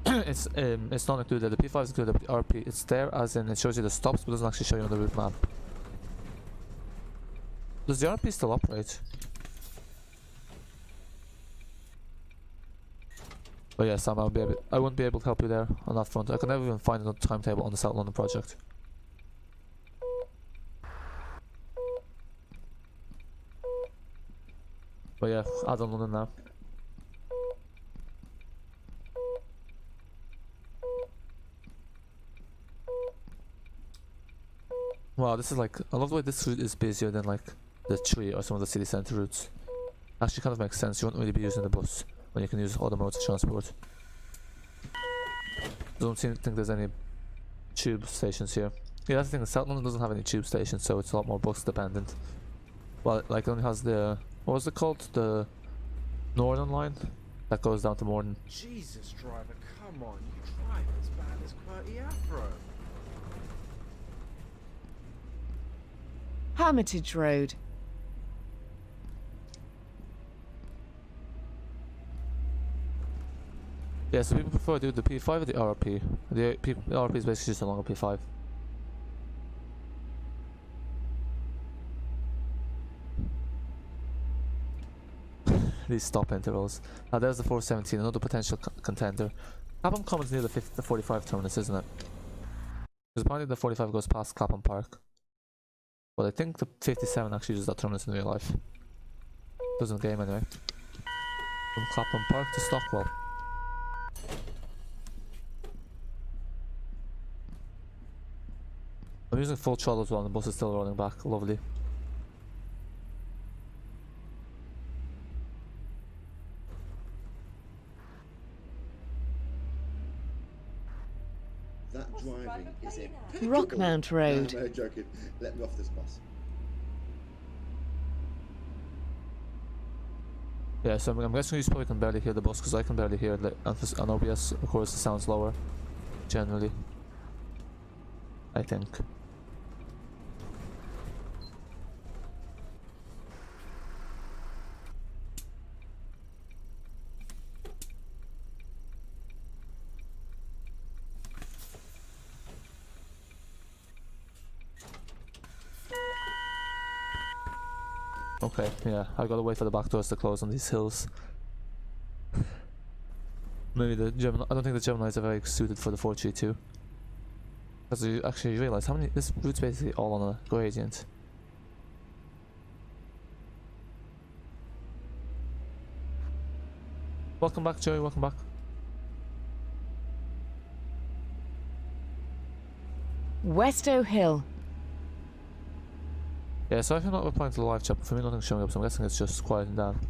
it's not included. The P5 is included, but the RP it's there as in it shows you the stops, but doesn't actually show you on the route map. Does the RP still operate? But yeah, Sam, I wouldn't be able to help you there on that front. I could never even find a timetable on the South London project. But yeah, Addon London now. Wow, this is like, I love the way this route is busier than like the tree or some of the city centre routes. Actually kind of makes sense, you wouldn't really be using the bus when you can use other modes of transport. Don't think there's any tube stations here. Yeah, that's the thing, South London doesn't have any tube stations, so it's a lot more bus dependent. Well, like it only has the, what was it called? The Northern line that goes down to Morden. Jesus, driver, come on, you drive as bad as Qwerty Afro. Hermitage Road. Yeah, so people prefer to do the P5 or the RP. The RP is basically just a longer P5. These stop intervals. Now there's the 417, another potential contender. Clapham Commons near the 45 terminus, isn't it? Because apparently the 45 goes past Clapham Park. But I think the 57 actually uses that terminus in real life. Doesn't game anyway. From Clapham Park to Stockwell. I'm using full throttle as well and the bus is still rolling back. Lovely. That driving is impeccable. Rockmount Road. No, joking. Let me off this bus. Yeah, so I'm guessing you probably can barely hear the bus because I can barely hear it. On OBS, of course, it sounds lower. Generally. I think. Okay, yeah, I gotta wait for the back doors to close on these hills. Maybe the Gemini, I don't think the Geminis are very suited for the 432. Because you actually realize how many, this route's basically all on a gradient. Welcome back, Joey, welcome back. Westo Hill. Yeah, so if you're not replying to the live chat, but for me nothing's showing up, so I'm guessing it's just quieting down,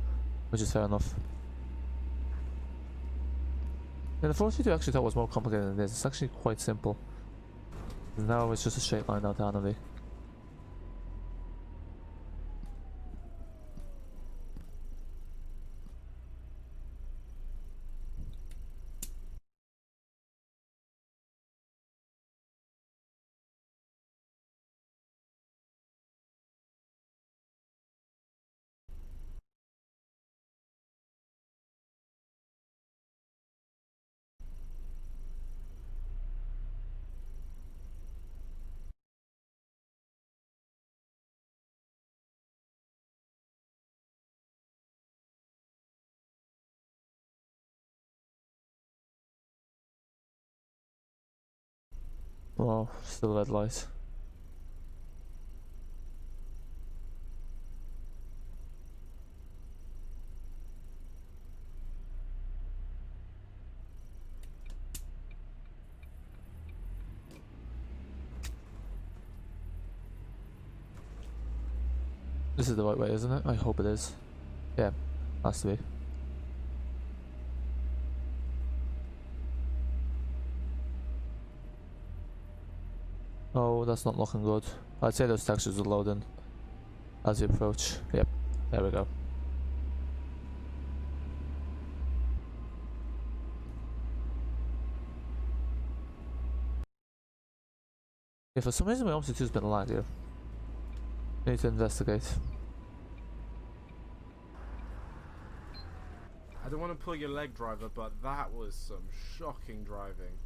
which is fair enough. Yeah, the 432 I actually thought was more complicated than this. It's actually quite simple. Now it's just a straight line down to Annerley. Oh, still red light. This is the right way, isn't it? I hope it is. Yeah, has to be. Oh, that's not looking good. I'd say those textures are loading as you approach. Yep, there we go. Yeah, for some reason my Omsi 2's been lagged here. Need to investigate. I don't want to pull your leg, driver, but that was some shocking driving.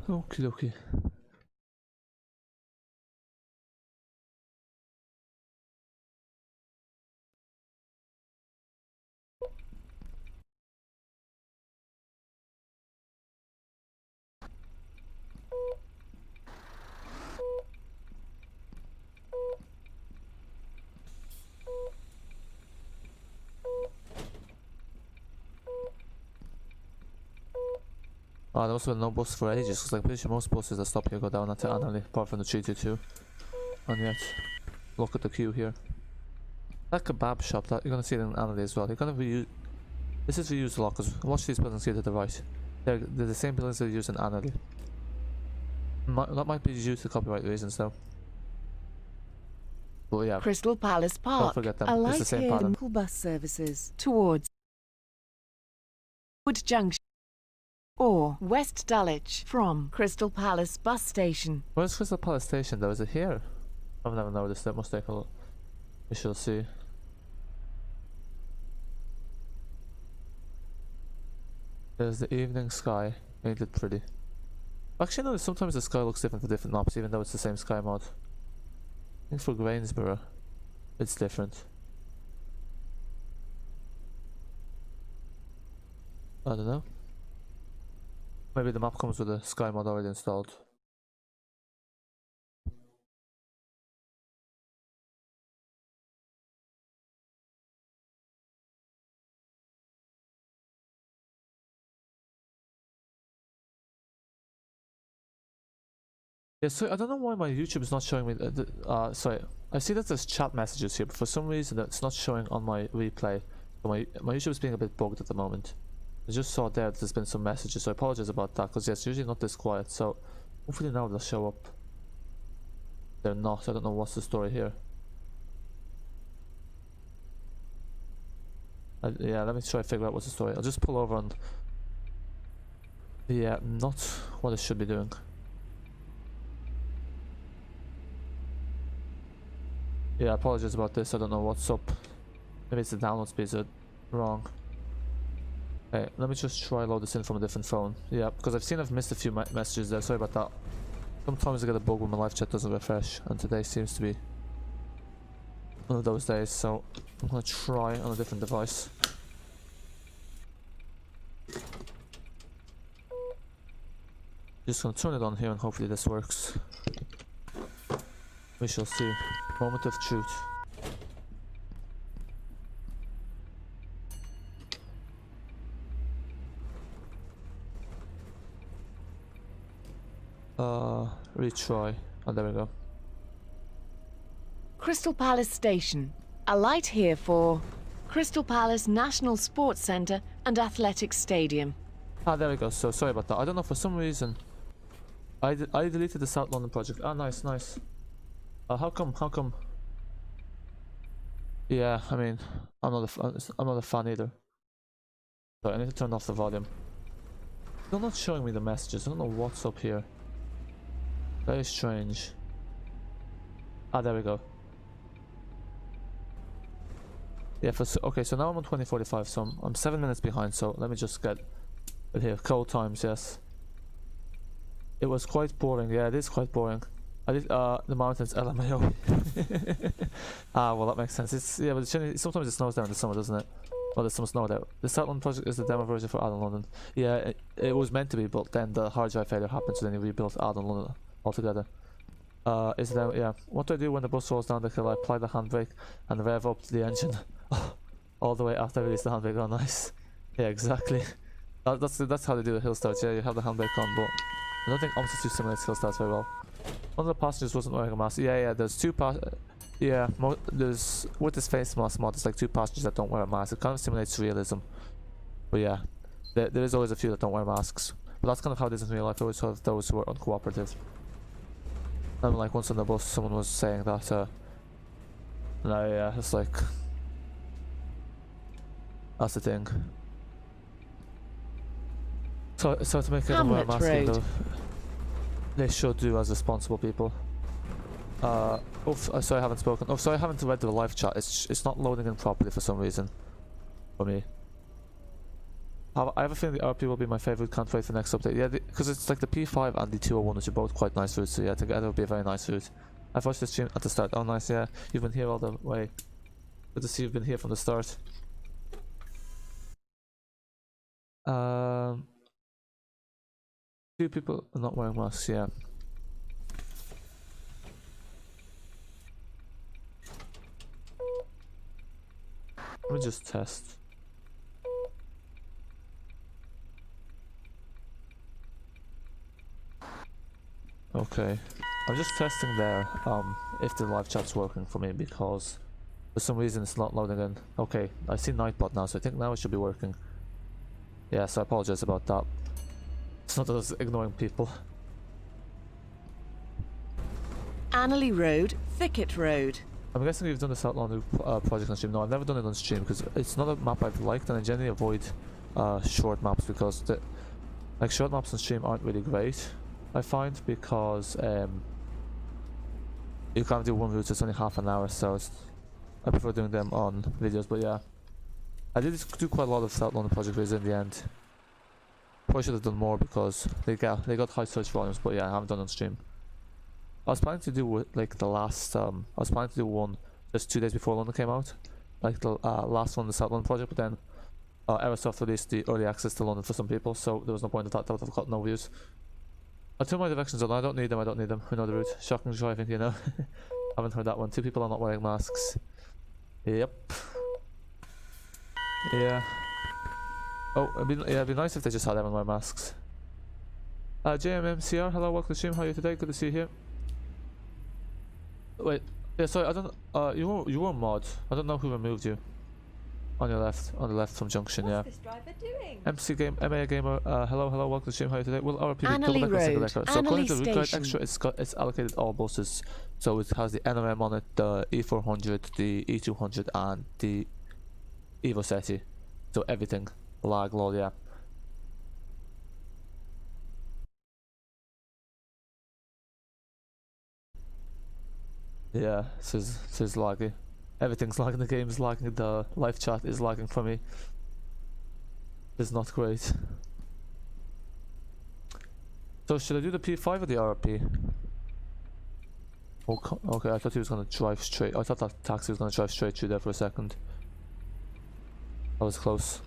Okie dokie. Oh, there must have been no bus for ages, because like pretty sure most buses that stop here go down to Annerley, apart from the 322. And yet, look at the queue here. That kebab shop, that you're gonna see it in Annerley as well. You're gonna reuse. This is reused a lot, because watch these buildings here to the right. They're the same buildings that are used in Annerley. That might be due to copyright reasons though. But yeah, Crystal Palace Park. don't forget them. A It's the light same here pattern. local bus services towards Wood Junction or West Dulwich from Crystal Palace bus station. Where's Crystal Palace Station though? Is it here? I've never noticed it. Must take a look. We shall see. There's the evening sky. Ain't it pretty? Actually, no, sometimes the sky looks different for different maps, even though it's the same sky mod. I think for Grainsborough, it's different. I don't know. Maybe the map comes with a sky mod already installed. Yeah, so I don't know why my YouTube is not showing me. Sorry, I see that there's chat messages here, but for some reason that's not showing on my replay. So my YouTube is being a bit bugged at the moment. I just saw there that there's been some messages, so I apologize about that. Because yeah, it's usually not this quiet. So hopefully now they'll show up. They're not. I don't know what's the story here. Yeah, let me try to figure out what's the story. I'll just pull over and. Yeah, not what I should be doing. Yeah, apologies about this. I don't know what's up. Maybe it's the download speeds are wrong. Okay, let me just try load this in from a different phone. Yeah, because I've missed a few messages there. Sorry about that. Sometimes I get a bug when my live chat doesn't refresh, and today seems to be one of those days. So I'm gonna try on a different device. Just gonna turn it on here and hopefully this works. We shall see. Moment of truth. Retry. Oh, there we go. Crystal Palace Station. A light here for Crystal Palace National Sports Centre and Athletics Stadium. Ah, there we go. So sorry about that. I don't know, for some reason I deleted the South London project. Ah, nice, nice. How come? Yeah, I mean, I'm not a fan either. So I need to turn off the volume. They're not showing me the messages. I don't know what's up here. Very strange. Ah, there we go. Yeah, okay, so now I'm on 2045, so I'm 7 minutes behind, so let me just get it here. Cold times, yes. It was quite boring. Yeah, it is quite boring. I did, the mountains, LMAO. Ah, well, that makes sense. It's, yeah, but sometimes it snows there in the summer, doesn't it? Well, there's some snow there. The Steatlth project is the demo version for Addon London. Yeah, it was meant to be, but then the hard drive failure happened, so then he rebuilt Addon London altogether. Is there, yeah. What do I do when the bus rolls down the hill? I apply the handbrake and rev up the engine. All the way after I release the handbrake. Oh, nice. Yeah, exactly. That's how they do the hill starts. Yeah, you have the handbrake on, but I don't think Omsi 2 simulates hill starts very well. One of the passengers wasn't wearing a mask. Yeah, there's two there's, with this face mask mod, there's like 2 passengers that don't wear a mask. It kind of simulates realism. But yeah, there is always a few that don't wear masks. But that's kind of how it is in real life. I always have those who are uncooperative. And like once on the bus, someone was saying that, no, yeah, it's like, that's the thing. So to make everyone wear a mask, though, they should do as responsible people. Oh, sorry, I haven't spoken. Oh, sorry, I haven't read the live chat. It's not loading in properly for some reason. For me. I have a feeling the RP will be my favourite. Can't wait for the next update. Yeah, because it's like the P5 and the 201, which are both quite nice routes. So yeah, together will be a very nice route. I've watched the stream at the start. Oh, nice. Yeah, you've been here all the way. Good to see you've been here from the start. Few people are not wearing masks. Yeah. Let me just test. Okay, I'm just testing there if the live chat's working for me, because for some reason it's not loading in. Okay, I see Nightbot now, so I think now it should be working. Yeah, so I apologize about that. It's not that I was ignoring people. Annerley Road, Thicket Road. I'm guessing you've done the South London project on stream. No, I've never done it on stream because it's not a map I've liked, and I generally avoid short maps because like short maps on stream aren't really great, I find, because you can't do one route, so it's only half an hour, so I prefer doing them on videos. But yeah, I did do quite a lot of South London project videos in the end. Probably should have done more because they got high search volumes, but yeah, I haven't done on stream. I was planning to do like the last I was planning to do one just 2 days before London came out, like the last one, the South London project, but then Aerosoft released the early access to London for some people, so there was no point in that would have got no views. I turned my directions on. I don't need them, I know the route. Shocking driving, you know. Haven't heard that one. 2 people are not wearing masks. Yep. Yeah. Oh, it'd be nice if they just had everyone wear masks. JMMCR, hello, welcome to the stream. How are you today? Good to see you here. Wait, yeah, sorry, I don't. You were a mod. I don't know who removed you. On your left, on the left from Junction. What's yeah. this driver doing? MC game, MA gamer. Hello, welcome to the stream. How are you today? Will RP be Annerley double decker, Road, single decker? So according to Annerley the Route Station. Extra, it's allocated all buses. So it has the NRM on it, the E400, the E200, and the Evo SETI. So everything. Lag, lol, yeah. Yeah, this is laggy. Everything's lagging, the game is lagging, the live chat is lagging for me. It's not great. So should I do the P5 or the RP? Okay, I thought he was gonna drive straight. I thought that taxi was gonna drive straight through there for a second. That was close.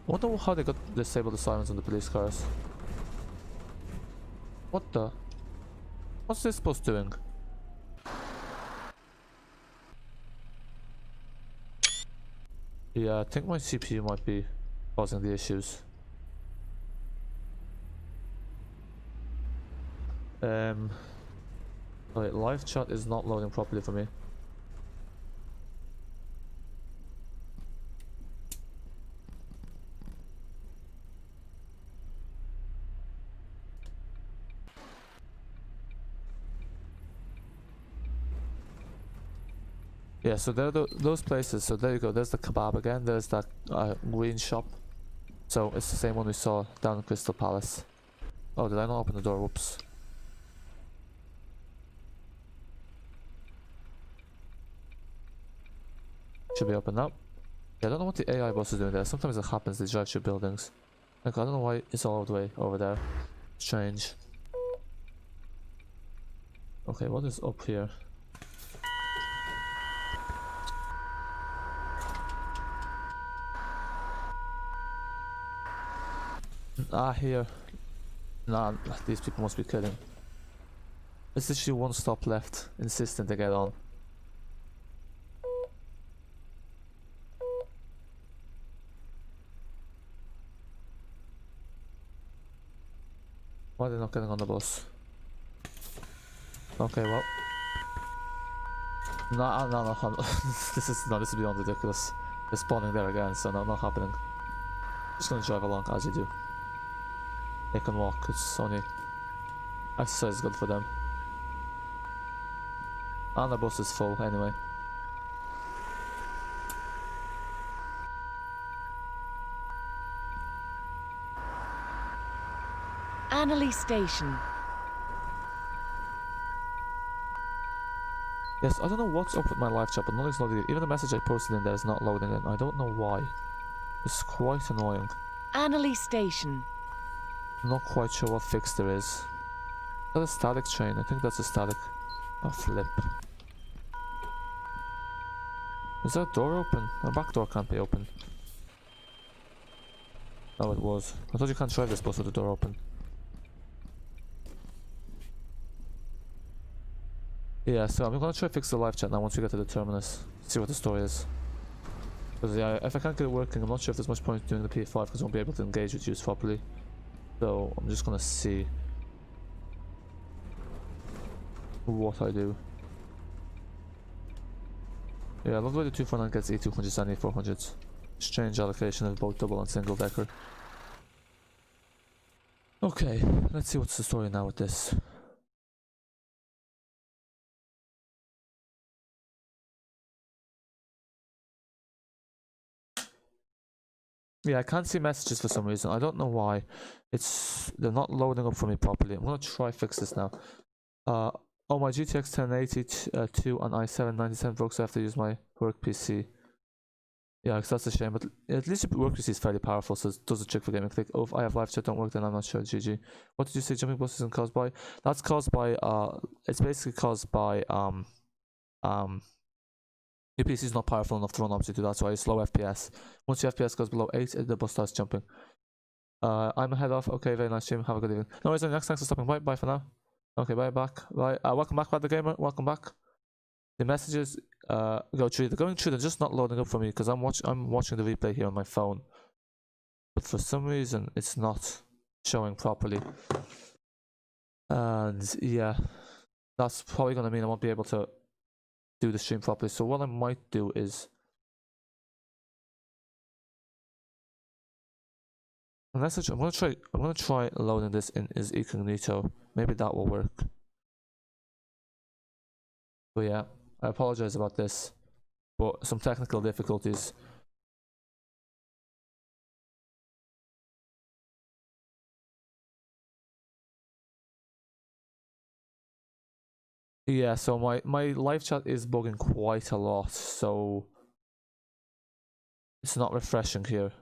I wonder how they got disabled the sirens on the police cars. What the? What's this post doing? Yeah, I think my CPU might be causing the issues. Wait, live chat is not loading properly for me. Yeah, so there are those places. So there you go. There's the kebab again. There's that green shop. So it's the same one we saw down in Crystal Palace. Oh, did I not open the door? Whoops. Should be open now. Yeah, I don't know what the AI bus is doing there. Sometimes it happens, they drive through buildings. Like, I don't know why it's all the way over there. Strange. Okay, what is up here? Ah, here. Nah, these people must be kidding. There's literally one stop left, insisting to get on. Why are they not getting on the bus? Okay, well. No, this is beyond ridiculous. They're spawning there again, so no, not happening. Just gonna drive along as you do. They can walk, it's only exercise is good for them. And the bus is full anyway. Annerley Station. Yes, I don't know what's up with my live chat, but nothing's loading. Even the message I posted in there is not loading in. I don't know why. It's quite annoying. Annerley Station. I'm not quite sure what fix there is. Is that a static train? I think that's a static. Oh, flip. Is that door open? My back door can't be open. Oh, it was. I thought you can't drive this bus with the door open. Yeah, so I'm gonna try to fix the live chat now once we get to the terminus. See what the story is. Because yeah, if I can't get it working, I'm not sure if there's much point doing the P5 because I won't be able to engage with you properly. So I'm just gonna see what I do. Yeah, I love the way the 249 gets E200s and E400s. Strange allocation of both double and single decker. Okay, let's see what's the story now with this. Yeah, I can't see messages for some reason. I don't know why. They're not loading up for me properly. I'm gonna try fix this now. Oh, my GTX 1080 and i7-97 broke, so I have to use my work PC. Yeah, because that's a shame, but at least your work PC is fairly powerful, so it does a trick for gaming. Click, oh, if I have live chat don't work, then I'm not sure. GG. What did you say jumping buses isn't caused by? That's caused by, it's basically caused by, your PC is not powerful enough to run Omsi 2, that's why it's low FPS. Once your FPS goes below 8, the bus starts jumping. I'm ahead off. Okay, very nice stream. Have a good evening. No worries, next thanks for stopping by. Bye for now. Okay, bye back. Bye. Welcome back, the gamer. Welcome back. The messages go through. They're going through. They're just not loading up for me because I'm watching the replay here on my phone. But for some reason, it's not showing properly. And yeah, that's probably gonna mean I won't be able to do the stream properly. So what I might do is, I'm gonna try loading this in as incognito. Maybe that will work. But yeah, I apologize about this, but some technical difficulties. Yeah, so my live chat is bugging quite a lot, so it's not refreshing here.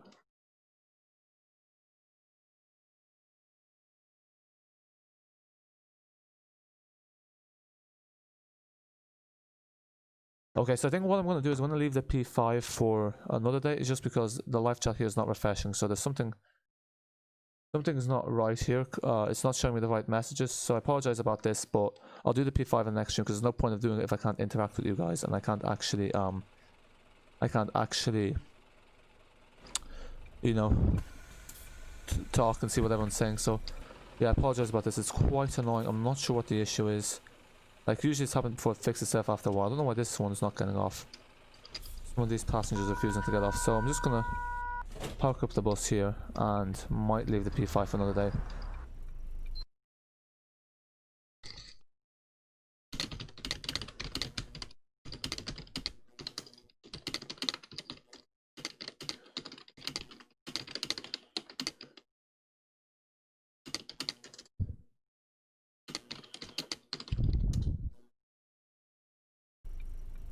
Okay, so I think what I'm going to do is I'm going to leave the P5 for another day. It's just because the live chat here is not refreshing, so there's something's not right here. It's not showing me the right messages, so I apologize about this, but I'll do the P5 in the next stream because there's no point of doing it if I can't interact with you guys and I can't actually you know, talk and see what everyone's saying. So yeah, I apologize about this. It's quite annoying. I'm not sure what the issue is. Like, usually it's happened before it fixes itself after a while. I don't know why this one is not getting off. Some of these passengers are refusing to get off. So I'm just gonna park up the bus here and might leave the P5 for another day.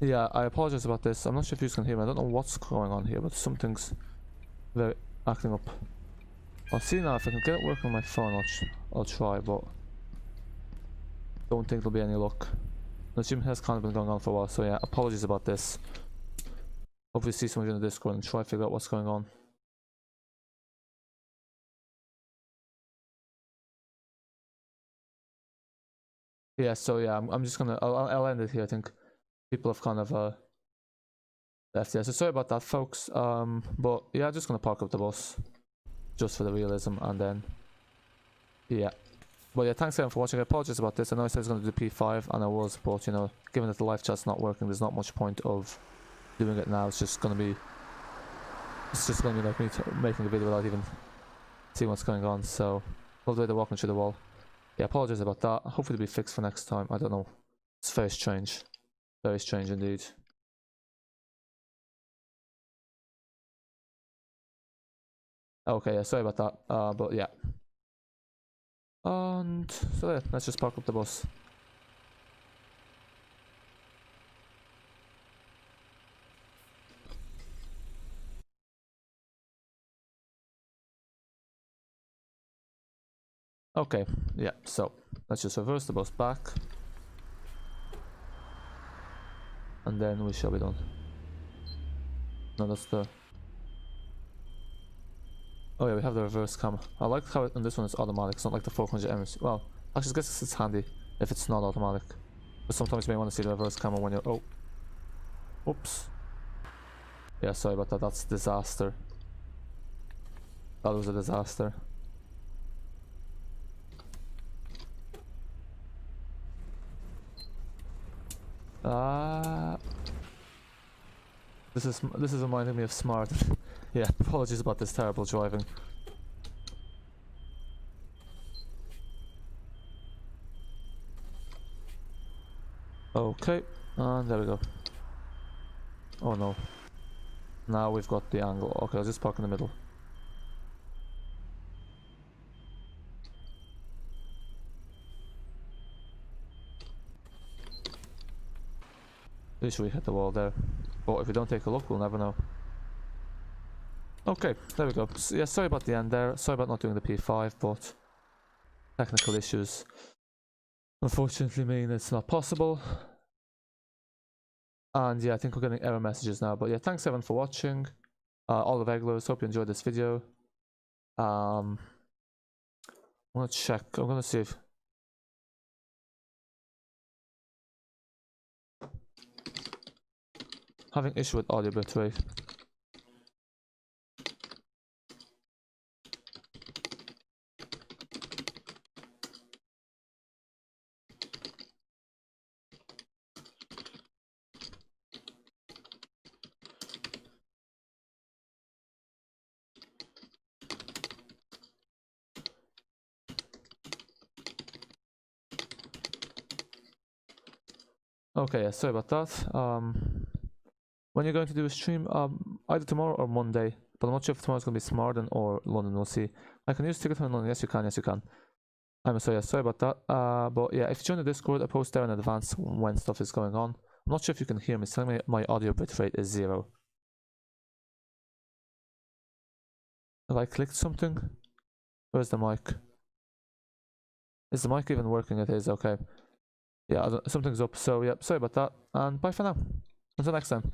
Yeah, I apologize about this. I'm not sure if you can hear me. I don't know what's going on here, but something's very acting up. I'll see now if I can get it working on my phone. I'll try, but don't think there'll be any luck. The stream has kind of been going on for a while, so yeah, apologies about this. Hopefully see someone in the Discord and try to figure out what's going on. Yeah, so yeah, I'm just gonna I'll end it here. I think people have kind of left. Yeah, so sorry about that, folks. But yeah, I'm just gonna park up the bus just for the realism, and then yeah. But yeah, thanks everyone for watching. I apologize about this. I know I said I was gonna do P5, and I was, but you know, given that the live chat's not working, there's not much point of doing it now. It's just gonna be like me making a video without even seeing what's going on. So all the way to walking through the wall. Yeah, apologize about that. Hopefully it'll be fixed for next time. I don't know. It's very strange. Very strange indeed. Okay, yeah, sorry about that. But yeah. And so yeah, let's just park up the bus. Okay, yeah, so let's just reverse the bus back. And then we shall be done. No, that's the... Oh yeah, we have the reverse camera. I like how it, and this one is automatic. It's not like the 400 MMC. Well, actually I guess it's handy if it's not automatic. But sometimes you may want to see the reverse camera when you're... Oh. Oops. Yeah, sorry about that. That's a disaster. That was a disaster. This is reminding me of Smart. Yeah, apologies about this terrible driving. Okay, and there we go. Oh no. Now we've got the angle. Okay, I'll just park in the middle. Pretty sure we hit the wall there. But if we don't take a look, we'll never know. Okay, there we go. So, yeah, sorry about the end there. Sorry about not doing the P5, but technical issues unfortunately mean it's not possible. And yeah, I think we're getting error messages now. But yeah, thanks everyone for watching. All the regulars, hope you enjoyed this video. I'm gonna check. I'm gonna see if... Having issue with audio bitrate. Okay, yeah, sorry about that. When you're going to do a stream, either tomorrow or Monday, but I'm not sure if tomorrow's going to be Smart or London, we'll see. I can use ticket in London, yes you can, yes you can. I'm sorry, yeah, sorry about that. But yeah, if you join the Discord, I post there in advance when stuff is going on. I'm not sure if you can hear me, it's telling me my audio bitrate is 0. Have I clicked something? Where's the mic? Is the mic even working? It is, okay. Yeah, something's up, so yeah, sorry about that, and bye for now. Until next time.